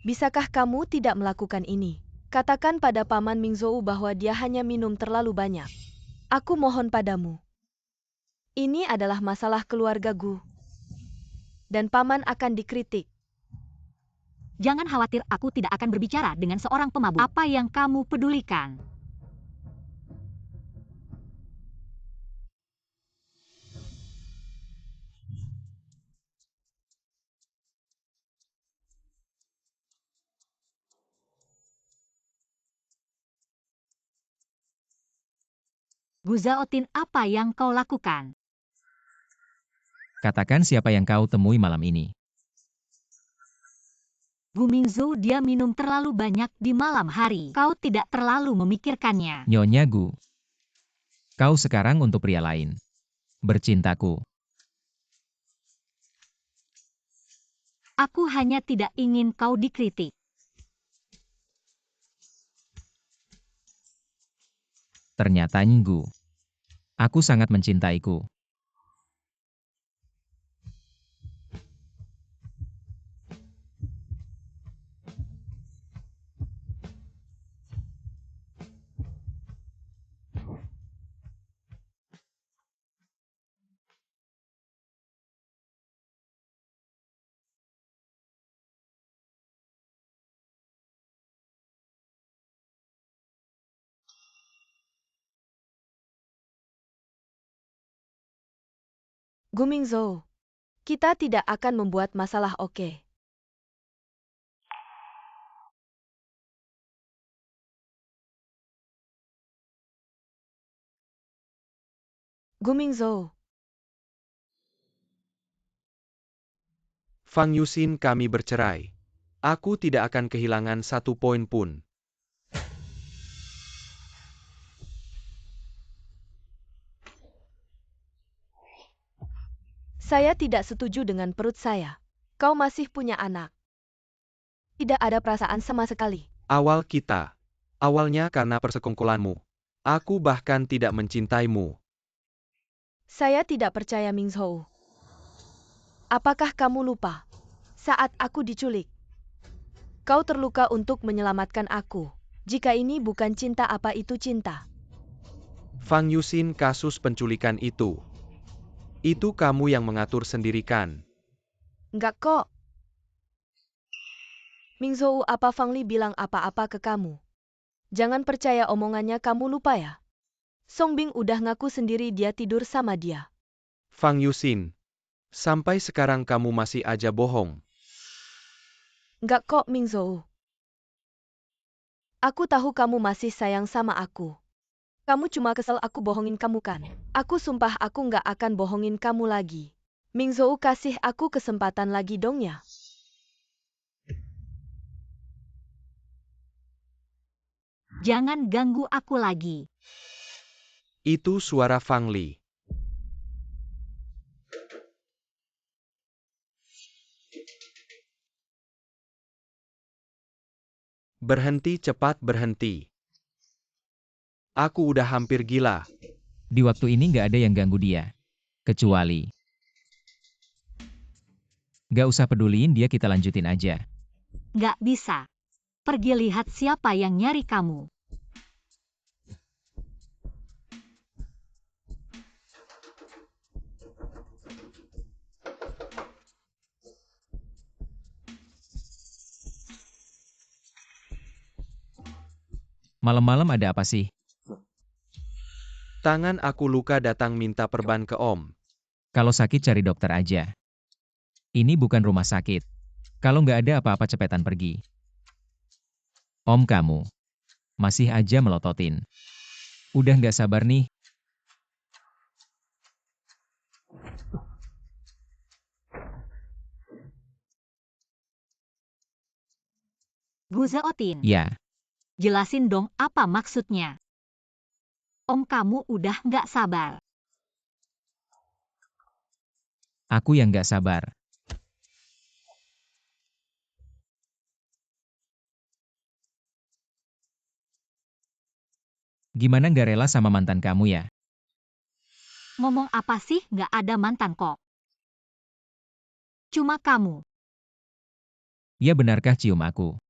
Bisakah kamu tidak melakukan ini? Katakan pada paman Mingzhou bahwa dia hanya minum terlalu banyak. Aku mohon padamu. Ini adalah masalah keluarga Gu. Dan paman akan dikritik. Jangan khawatir, aku tidak akan berbicara dengan seorang pemabuk. Apa yang kamu pedulikan? Gu Zhaotin, apa yang kau lakukan? Katakan siapa yang kau temui malam ini. Gu Mingzhou, dia minum terlalu banyak di malam hari. Kau tidak terlalu memikirkannya. Nyonya Gu. Kau sekarang untuk pria lain. Bercintaku. Aku hanya tidak ingin kau dikritik. Ternyata Gu. Aku sangat mencintaiku. Gu Mingzhou, kita tidak akan membuat masalah, oke? Gu Mingzhou, Fang Yuxin, kami bercerai. Aku tidak akan kehilangan 1 poin pun. saya tidak setuju dengan perut saya. Kau masih punya anak. Tidak ada perasaan sama sekali. Awalnya karena persekongkolanmu. Aku bahkan tidak mencintaimu. Saya tidak percaya Mingzhou. Apakah kamu lupa? Saat aku diculik, kau terluka untuk menyelamatkan aku. Jika ini bukan cinta, apa itu cinta? Fang Yuxin, kasus penculikan itu kamu yang mengatur sendiri kan? Enggak kok. Mingzhou, apa Fang Li bilang apa-apa ke kamu? Jangan percaya omongannya, kamu lupa ya? Songbing udah ngaku sendiri dia tidur sama dia. Fang Yuxin, sampai sekarang kamu masih aja bohong. Enggak kok Mingzhou. Aku tahu kamu masih sayang sama aku. Kamu cuma kesel aku bohongin kamu kan? Aku sumpah aku nggak akan bohongin kamu lagi. Mingzhou, kasih aku kesempatan lagi dong ya. Jangan ganggu aku lagi. Itu suara Fang Li. Berhenti, cepat berhenti. Aku udah hampir gila. Di waktu ini nggak ada yang ganggu dia. Kecuali. Nggak usah peduliin dia, kita lanjutin aja. Nggak bisa. Pergi lihat siapa yang nyari kamu. Malam-malam ada apa sih? Tangan aku luka, datang minta perban ke Om. Kalau sakit cari dokter aja. Ini bukan rumah sakit. Kalau nggak ada apa-apa cepetan pergi. Om kamu. Masih aja melototin. Udah nggak sabar nih. Gu Zhaotin, Ya, jelasin dong apa maksudnya. Om kamu udah nggak sabar. aku yang nggak sabar. Gimana nggak rela sama mantan kamu ya? Ngomong apa sih, nggak ada mantan kok. Cuma kamu. Ya benarkah cium aku?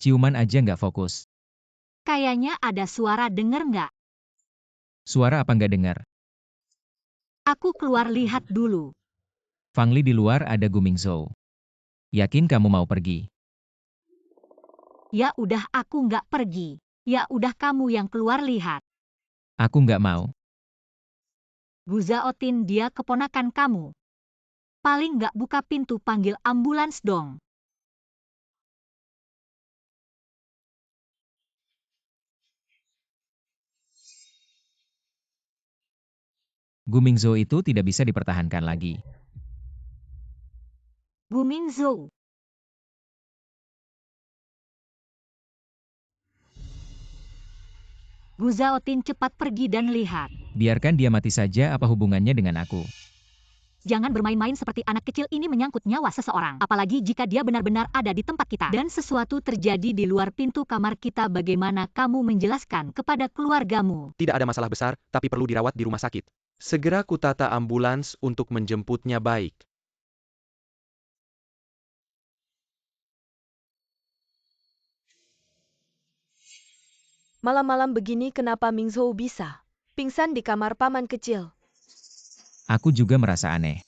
Ciuman aja nggak fokus. Kayaknya ada suara, denger nggak? Suara apa nggak dengar? Aku keluar lihat dulu. Fang Li di luar, ada Gu Mingzhou. Yakin kamu mau pergi? Ya udah, aku nggak pergi. Ya udah, kamu yang keluar lihat. Aku nggak mau. Gu Zhaotin, dia keponakan kamu. Paling nggak buka pintu, panggil ambulans dong. Gu Mingzhou itu tidak bisa dipertahankan lagi. Gu Mingzhou. Gu Zhaotin, cepat pergi dan lihat. Biarkan dia mati saja, apa hubungannya dengan aku? Jangan bermain-main seperti anak kecil, ini menyangkut nyawa seseorang. Apalagi jika dia benar-benar ada di tempat kita. Dan sesuatu terjadi di luar pintu kamar kita, bagaimana kamu menjelaskan kepada keluargamu? Tidak ada masalah besar, tapi perlu dirawat di rumah sakit. Segera kutata ambulans untuk menjemputnya, baik. Malam-malam begini kenapa Mingzhou bisa pingsan di kamar paman kecil? Aku juga merasa aneh.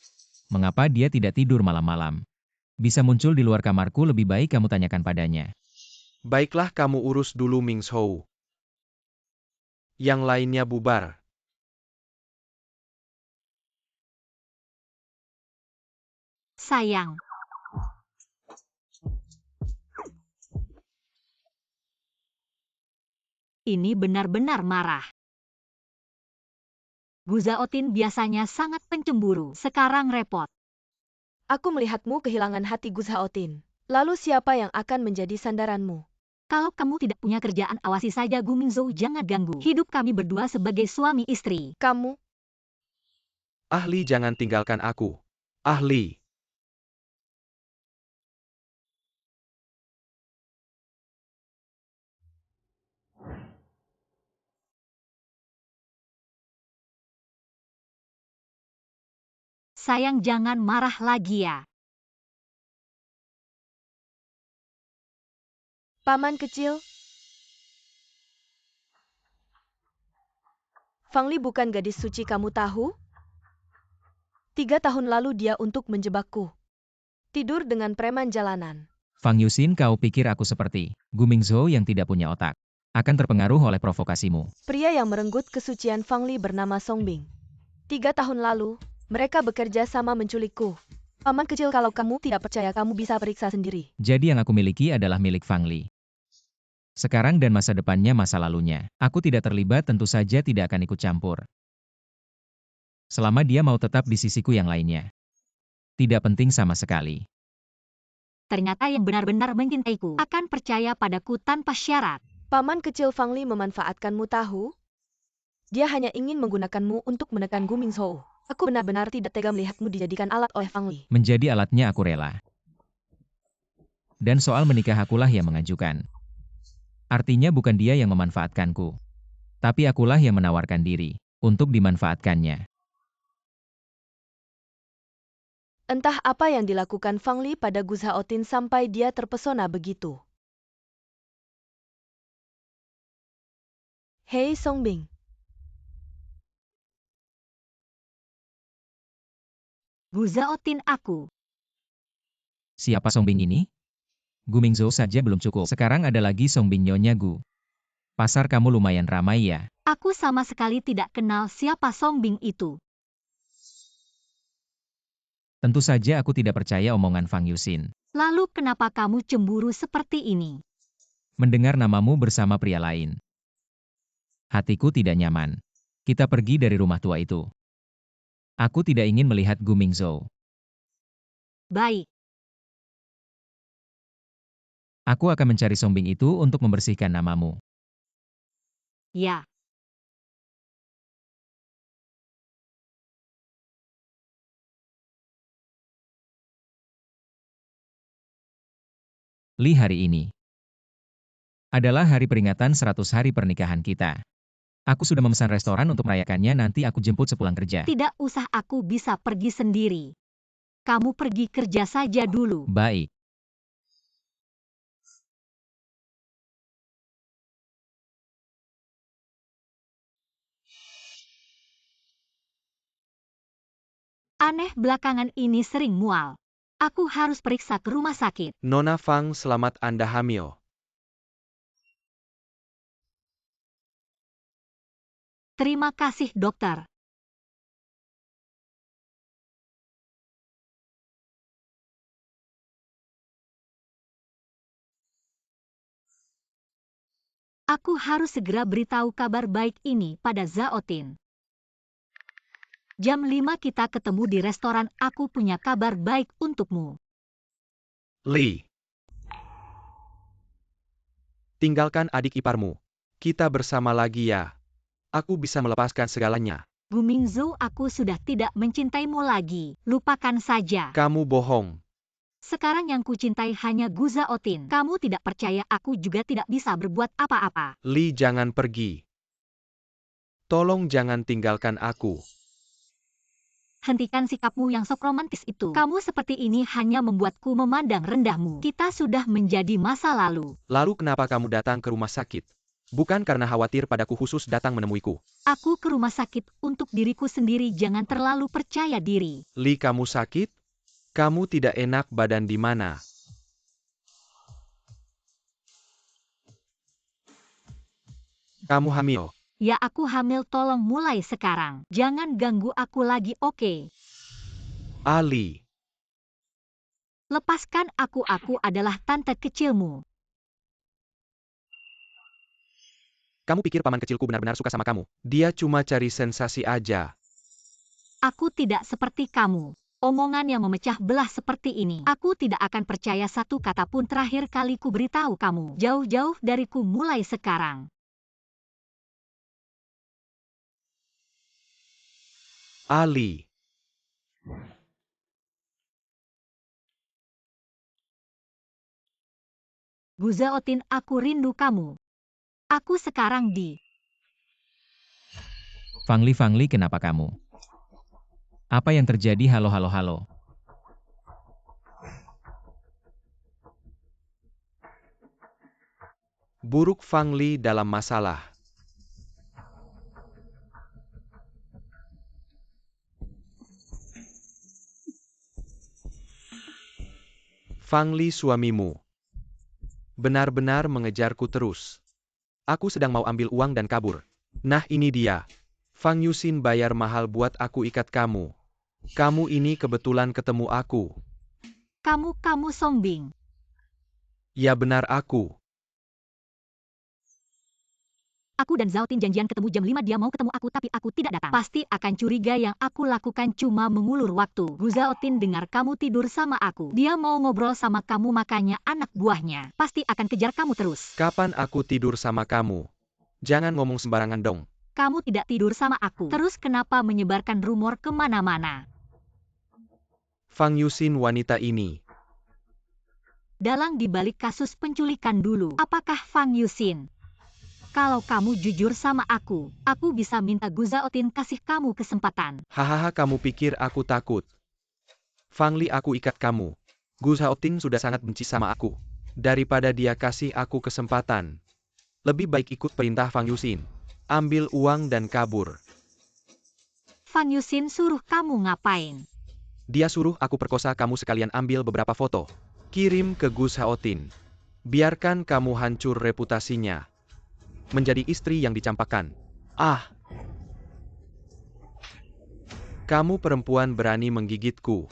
Mengapa dia tidak tidur malam-malam? Bisa muncul di luar kamarku, lebih baik kamu tanyakan padanya. Baiklah, kamu urus dulu Mingzhou. Yang lainnya bubar. Sayang. Ini benar-benar marah. Gu Zhaotin biasanya sangat pencemburu, sekarang repot. Aku melihatmu kehilangan hati, Gu Zhaotin. Lalu siapa yang akan menjadi sandaranmu? Kalau kamu tidak punya kerjaan, awasi saja Gu Mingzhou, jangan ganggu hidup kami berdua sebagai suami istri. Kamu, Ahli, jangan tinggalkan aku. Ahli. Sayang, jangan marah lagi ya. paman kecil. Fang Li bukan gadis suci, kamu tahu? 3 tahun lalu dia untuk menjebakku. Tidur dengan preman jalanan. Fang Yuxin, kau pikir aku seperti Gu Mingzhou yang tidak punya otak? Akan terpengaruh oleh provokasimu. Pria yang merenggut kesucian Fang Li bernama Song Bing. 3 tahun lalu, mereka bekerja sama menculikku. Paman kecil, kalau kamu tidak percaya kamu bisa periksa sendiri. Jadi yang aku miliki adalah milik Fang Li. Sekarang dan masa depannya masa lalunya. Aku tidak terlibat, tentu saja tidak akan ikut campur. Selama dia mau tetap di sisiku yang lainnya. Tidak penting sama sekali. Ternyata yang benar-benar mencintaiku akan percaya padaku tanpa syarat. Paman kecil Fang Li memanfaatkanmu tahu? Dia hanya ingin menggunakanmu untuk menekan Gu Mingzhou. Aku benar-benar tidak tega melihatmu dijadikan alat oleh Fang Li. Menjadi alatnya aku rela. Dan soal menikah akulah yang mengajukan. Artinya bukan dia yang memanfaatkanku. Tapi akulah yang menawarkan diri untuk dimanfaatkannya. Entah apa yang dilakukan Fang Li pada Gu Zhaotin sampai dia terpesona begitu. Hei Songbing. Gu Zhaotin aku. Siapa Songbing ini? Gu Mingzhou saja belum cukup. Sekarang ada lagi Songbing Nyonya Gu. Pasar kamu lumayan ramai ya. Aku sama sekali tidak kenal siapa Songbing itu. Tentu saja aku tidak percaya omongan Fang Yuxin. Lalu kenapa kamu cemburu seperti ini? Mendengar namamu bersama pria lain. Hatiku tidak nyaman. Kita pergi dari rumah tua itu. Aku tidak ingin melihat Gu Mingzhou. Baik. Aku akan mencari Songbing itu untuk membersihkan namamu. Ya. Li, hari ini adalah hari peringatan 100 hari pernikahan kita. Aku sudah memesan restoran untuk merayakannya, nanti aku jemput sepulang kerja. Tidak usah, aku bisa pergi sendiri. Kamu pergi kerja saja dulu. Baik. Aneh, belakangan ini sering mual. Aku harus periksa ke rumah sakit. Nona Fang, selamat Anda hamil. Terima kasih, dokter. Aku harus segera beritahu kabar baik ini pada Zhaotin. Jam 5 kita ketemu di restoran, aku punya kabar baik untukmu. Li. Tinggalkan adik iparmu. Kita bersama lagi ya. Aku bisa melepaskan segalanya. Gu Mingzhou, aku sudah tidak mencintaimu lagi. Lupakan saja. Kamu bohong. Sekarang yang kucintai hanya Gu Zhaotin. Kamu tidak percaya, aku juga tidak bisa berbuat apa-apa. Li, jangan pergi. Tolong jangan tinggalkan aku. Hentikan sikapmu yang sok romantis itu. Kamu seperti ini hanya membuatku memandang rendahmu. Kita sudah menjadi masa lalu. Lalu kenapa kamu datang ke rumah sakit? Bukan karena khawatir padaku khusus datang menemuiku. Aku ke rumah sakit untuk diriku sendiri, jangan terlalu percaya diri. Li, kamu sakit? Kamu tidak enak badan di mana? Kamu hamil. Ya, aku hamil, tolong mulai sekarang. Jangan ganggu aku lagi, oke? Ali. Lepaskan aku adalah tante kecilmu. Kamu pikir paman kecilku benar-benar suka sama kamu? Dia cuma cari sensasi aja. Aku tidak seperti kamu. Omongan yang memecah belah seperti ini. Aku tidak akan percaya satu kata pun. Terakhir kali ku beritahu kamu. Jauh-jauh dariku mulai sekarang. Ali. Gu Zhaotin, aku rindu kamu. Aku sekarang di... Fang Li, kenapa kamu? Apa yang terjadi? Halo. Buruk, Fang Li dalam masalah. Fang Li, suamimu benar-benar mengejarku terus. Aku sedang mau ambil uang dan kabur. Nah, ini dia. Fang Yuxin bayar mahal buat aku ikat kamu. Kamu ini kebetulan ketemu aku. Kamu Songbing. Ya benar aku. Aku dan Zhao Tin janjian ketemu jam 5, dia mau ketemu aku tapi aku tidak datang. Pasti akan curiga yang aku lakukan cuma mengulur waktu. Gu Zhao Tin dengar kamu tidur sama aku. Dia mau ngobrol sama kamu makanya anak buahnya pasti akan kejar kamu terus. Kapan aku tidur sama kamu? Jangan ngomong sembarangan dong. Kamu tidak tidur sama aku. Terus kenapa menyebarkan rumor kemana-mana? Fang Yuxin wanita ini. Dalang dibalik kasus penculikan dulu. Apakah Fang Yuxin? Kalau kamu jujur sama aku bisa minta Gu Zhao Tin kasih kamu kesempatan. Hahaha, kamu pikir aku takut? Fang Li, aku ikat kamu. Gu Zhao Tin sudah sangat benci sama aku. Daripada dia kasih aku kesempatan, lebih baik ikut perintah Fang Yuxin. Ambil uang dan kabur. Fang Yuxin suruh kamu ngapain? Dia suruh aku perkosa kamu sekalian ambil beberapa foto. Kirim ke Gu Zhao Tin. Biarkan kamu hancur reputasinya. Menjadi istri yang dicampakkan. Ah! Kamu perempuan berani menggigitku.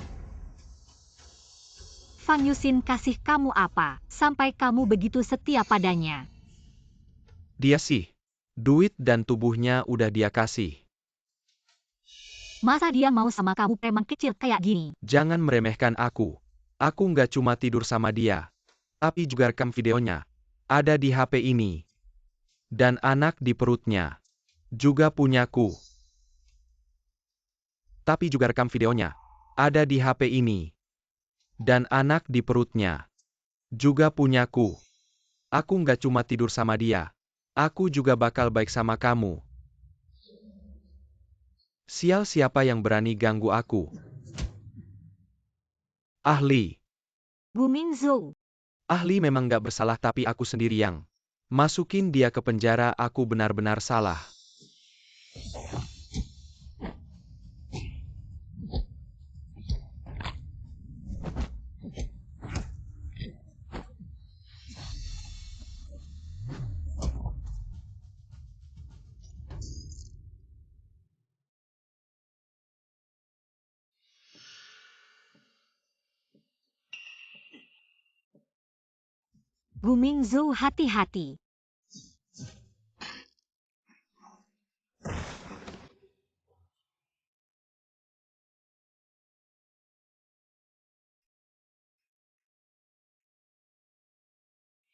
Fang Yuxin kasih kamu apa, sampai kamu begitu setia padanya? Dia sih. Duit dan tubuhnya udah dia kasih. Masa dia mau sama kamu preman kecil kayak gini? Jangan meremehkan aku. Aku nggak cuma tidur sama dia. Tapi juga rekam videonya. Ada di HP ini. Dan anak di perutnya. Juga punyaku. Tapi juga rekam videonya. Ada di HP ini. Dan anak di perutnya. Juga punyaku. Aku nggak cuma tidur sama dia. Aku juga bakal baik sama kamu. Sial, siapa yang berani ganggu aku? Ahli. Gu Mingzhou. Ahli memang nggak bersalah tapi aku sendiri yang masukin dia ke penjara. Aku benar-benar salah. Gu Mingzhou, hati-hati.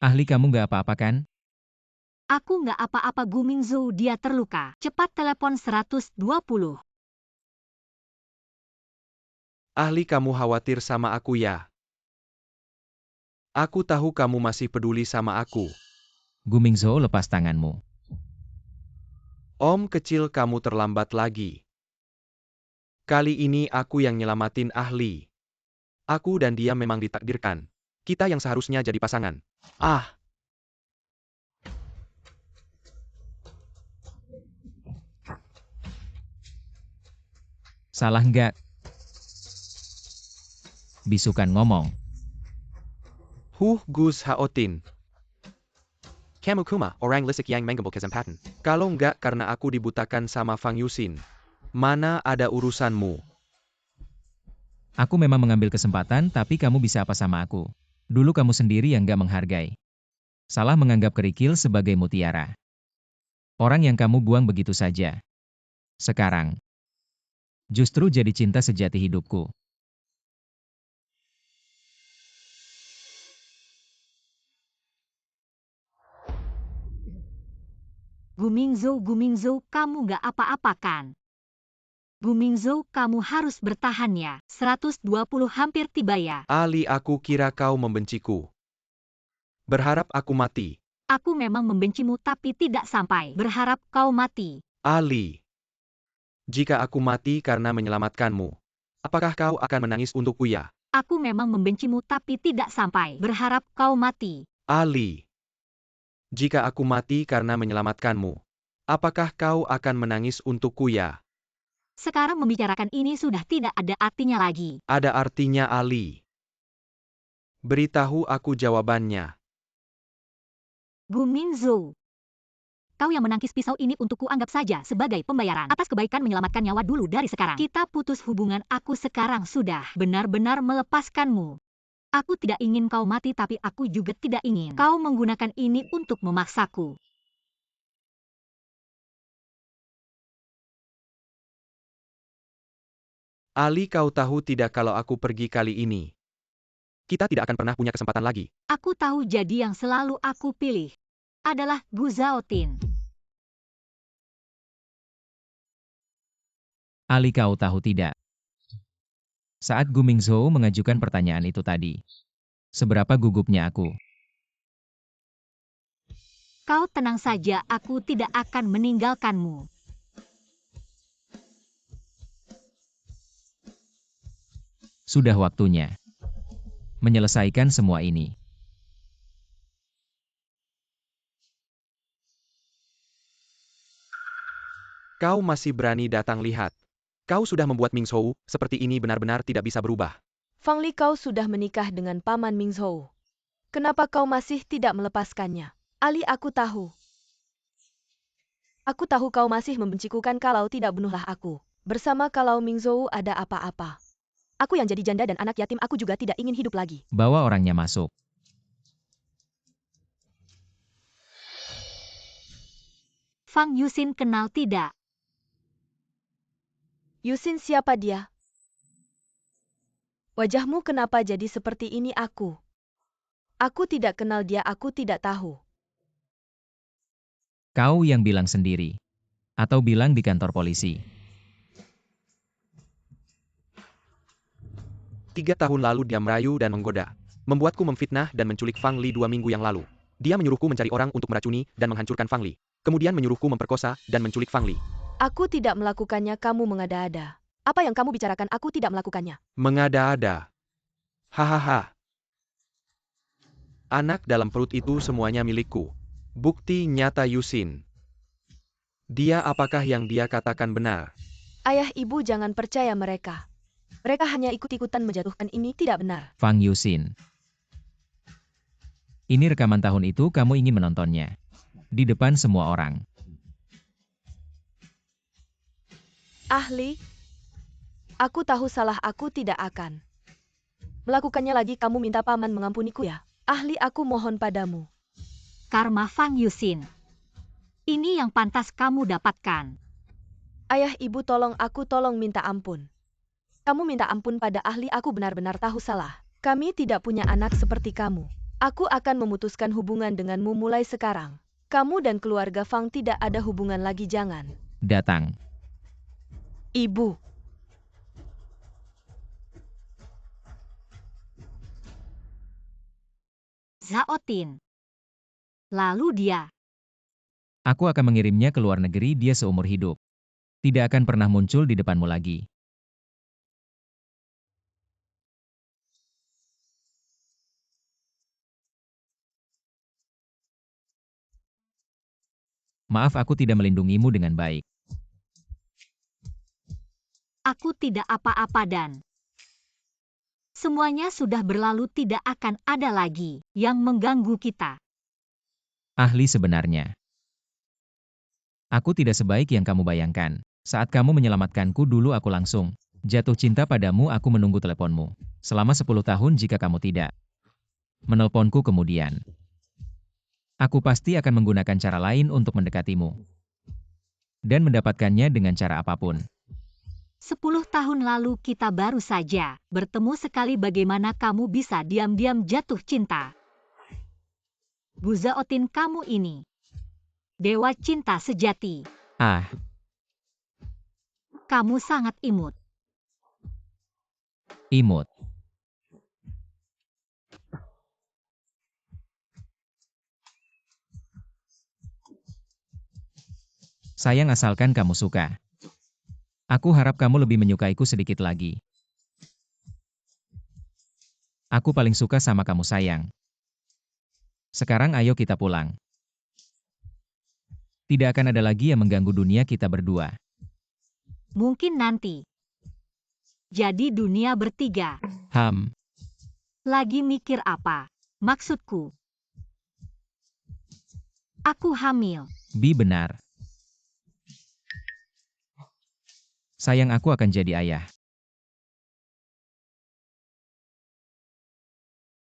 Ahli, kamu nggak apa-apa kan? Aku nggak apa-apa Gu Mingzhou, dia terluka. Cepat telepon 120. Ahli, kamu khawatir sama aku ya? Aku tahu kamu masih peduli sama aku. Gu Mingzhou, lepas tanganmu. Om kecil, kamu terlambat lagi. Kali ini aku yang nyelamatin Ahli. Aku dan dia memang ditakdirkan. Kita yang seharusnya jadi pasangan. Ah! Salah nggak? Bisukan ngomong. Gu Zhao Tin. Kamu kuma orang lisik yang menggembok kesempatan. Kalau nggak karena aku dibutakan sama Fang Yuxin. Mana ada urusanmu? Aku memang mengambil kesempatan, tapi kamu bisa apa sama aku? Dulu kamu sendiri yang nggak menghargai. Salah menganggap kerikil sebagai mutiara. Orang yang kamu buang begitu saja. Sekarang, justru jadi cinta sejati hidupku. Gu Mingzhou, kamu nggak apa-apa kan? Gu Mingzhou, kamu harus bertahan ya. 120 hampir tiba ya. Ali, aku kira kau membenciku. Berharap aku mati. Aku memang membencimu tapi tidak sampai berharap kau mati. Ali. Jika aku mati karena menyelamatkanmu, apakah kau akan menangis untukku ya? Aku memang membencimu tapi tidak sampai berharap kau mati. Ali. Jika aku mati karena menyelamatkanmu, apakah kau akan menangis untukku ya? Sekarang membicarakan ini sudah tidak ada artinya lagi. Ada artinya, Ali. Beritahu aku jawabannya. Gu Mingzhou. Kau yang menangkis pisau ini untukku anggap saja sebagai pembayaran atas kebaikan menyelamatkan nyawa dulu dari sekarang. Kita putus hubungan, aku sekarang sudah benar-benar melepaskanmu. Aku tidak ingin kau mati tapi aku juga tidak ingin kau menggunakan ini untuk memaksaku. Ali, kau tahu tidak kalau aku pergi kali ini, kita tidak akan pernah punya kesempatan lagi. Aku tahu, jadi yang selalu aku pilih adalah Gu Zhaotin. Ali, kau tahu tidak? Saat Gu Mingzhou mengajukan pertanyaan itu tadi, seberapa gugupnya aku. Kau tenang saja, aku tidak akan meninggalkanmu. Sudah waktunya menyelesaikan semua ini. Kau masih berani datang lihat. Kau sudah membuat Mingzhou seperti ini benar-benar tidak bisa berubah. Fang Li, kau sudah menikah dengan Paman Mingzhou. Kenapa kau masih tidak melepaskannya? Ali, aku tahu. Aku tahu kau masih membenciku kan, kalau tidak bunuhlah aku. Bersama kalau Mingzhou ada apa-apa. Aku yang jadi janda dan anak yatim, aku juga tidak ingin hidup lagi. Bawa orangnya masuk. Fang Yuxin kenal tidak? Yuxin, siapa dia? Wajahmu kenapa jadi seperti ini? Aku tidak kenal dia, aku tidak tahu. Kau yang bilang sendiri. Atau bilang di kantor polisi. 3 tahun lalu dia merayu dan menggoda. Membuatku memfitnah dan menculik Fang Li 2 minggu yang lalu. Dia menyuruhku mencari orang untuk meracuni dan menghancurkan Fang Li. Kemudian menyuruhku memperkosa dan menculik Fang Li. Aku tidak melakukannya, kamu mengada-ada. Apa yang kamu bicarakan? Aku tidak melakukannya. Mengada-ada. Hahaha. Anak dalam perut itu semuanya milikku. Bukti nyata Yuxin. Dia, apakah yang dia katakan benar? Ayah, ibu jangan percaya mereka. Mereka hanya ikut-ikutan menjatuhkan, ini tidak benar. Fang Yuxin. Ini rekaman tahun itu, kamu ingin menontonnya. Di depan semua orang. Ahli, aku tahu salah, aku tidak akan melakukannya lagi. Kamu minta paman mengampuniku ya? Ahli, aku mohon padamu. Karma Fang Yuxin. Ini yang pantas kamu dapatkan. Ayah, ibu, tolong aku, tolong minta ampun. Kamu minta ampun pada ahli, aku benar-benar tahu salah. Kami tidak punya anak seperti kamu. Aku akan memutuskan hubungan denganmu mulai sekarang. Kamu dan keluarga Fang tidak ada hubungan lagi, jangan. Datang. Ibu. Zhaotin. Lalu dia. Aku akan mengirimnya ke luar negeri, dia seumur hidup. Tidak akan pernah muncul di depanmu lagi. Maaf, aku tidak melindungimu dengan baik. Aku tidak apa-apa dan semuanya sudah berlalu, tidak akan ada lagi yang mengganggu kita. Ahli, sebenarnya aku tidak sebaik yang kamu bayangkan. Saat kamu menyelamatkanku dulu, aku langsung jatuh cinta padamu. Aku menunggu teleponmu selama 10 tahun. Jika kamu tidak menelponku kemudian, aku pasti akan menggunakan cara lain untuk mendekatimu dan mendapatkannya dengan cara apapun. 10 tahun lalu kita baru saja bertemu sekali, bagaimana kamu bisa diam-diam jatuh cinta? Gu Zhaotin, kamu ini dewa cinta sejati. Ah, Kamu sangat imut. imut. Sayang, asalkan kamu suka. Aku harap kamu lebih menyukaiku sedikit lagi. Aku paling suka sama kamu, sayang. Sekarang ayo kita pulang. Tidak akan ada lagi yang mengganggu dunia kita berdua. Mungkin nanti. Jadi dunia bertiga. Lagi mikir apa? Maksudku, aku hamil. Bi benar. Sayang, aku akan jadi ayah.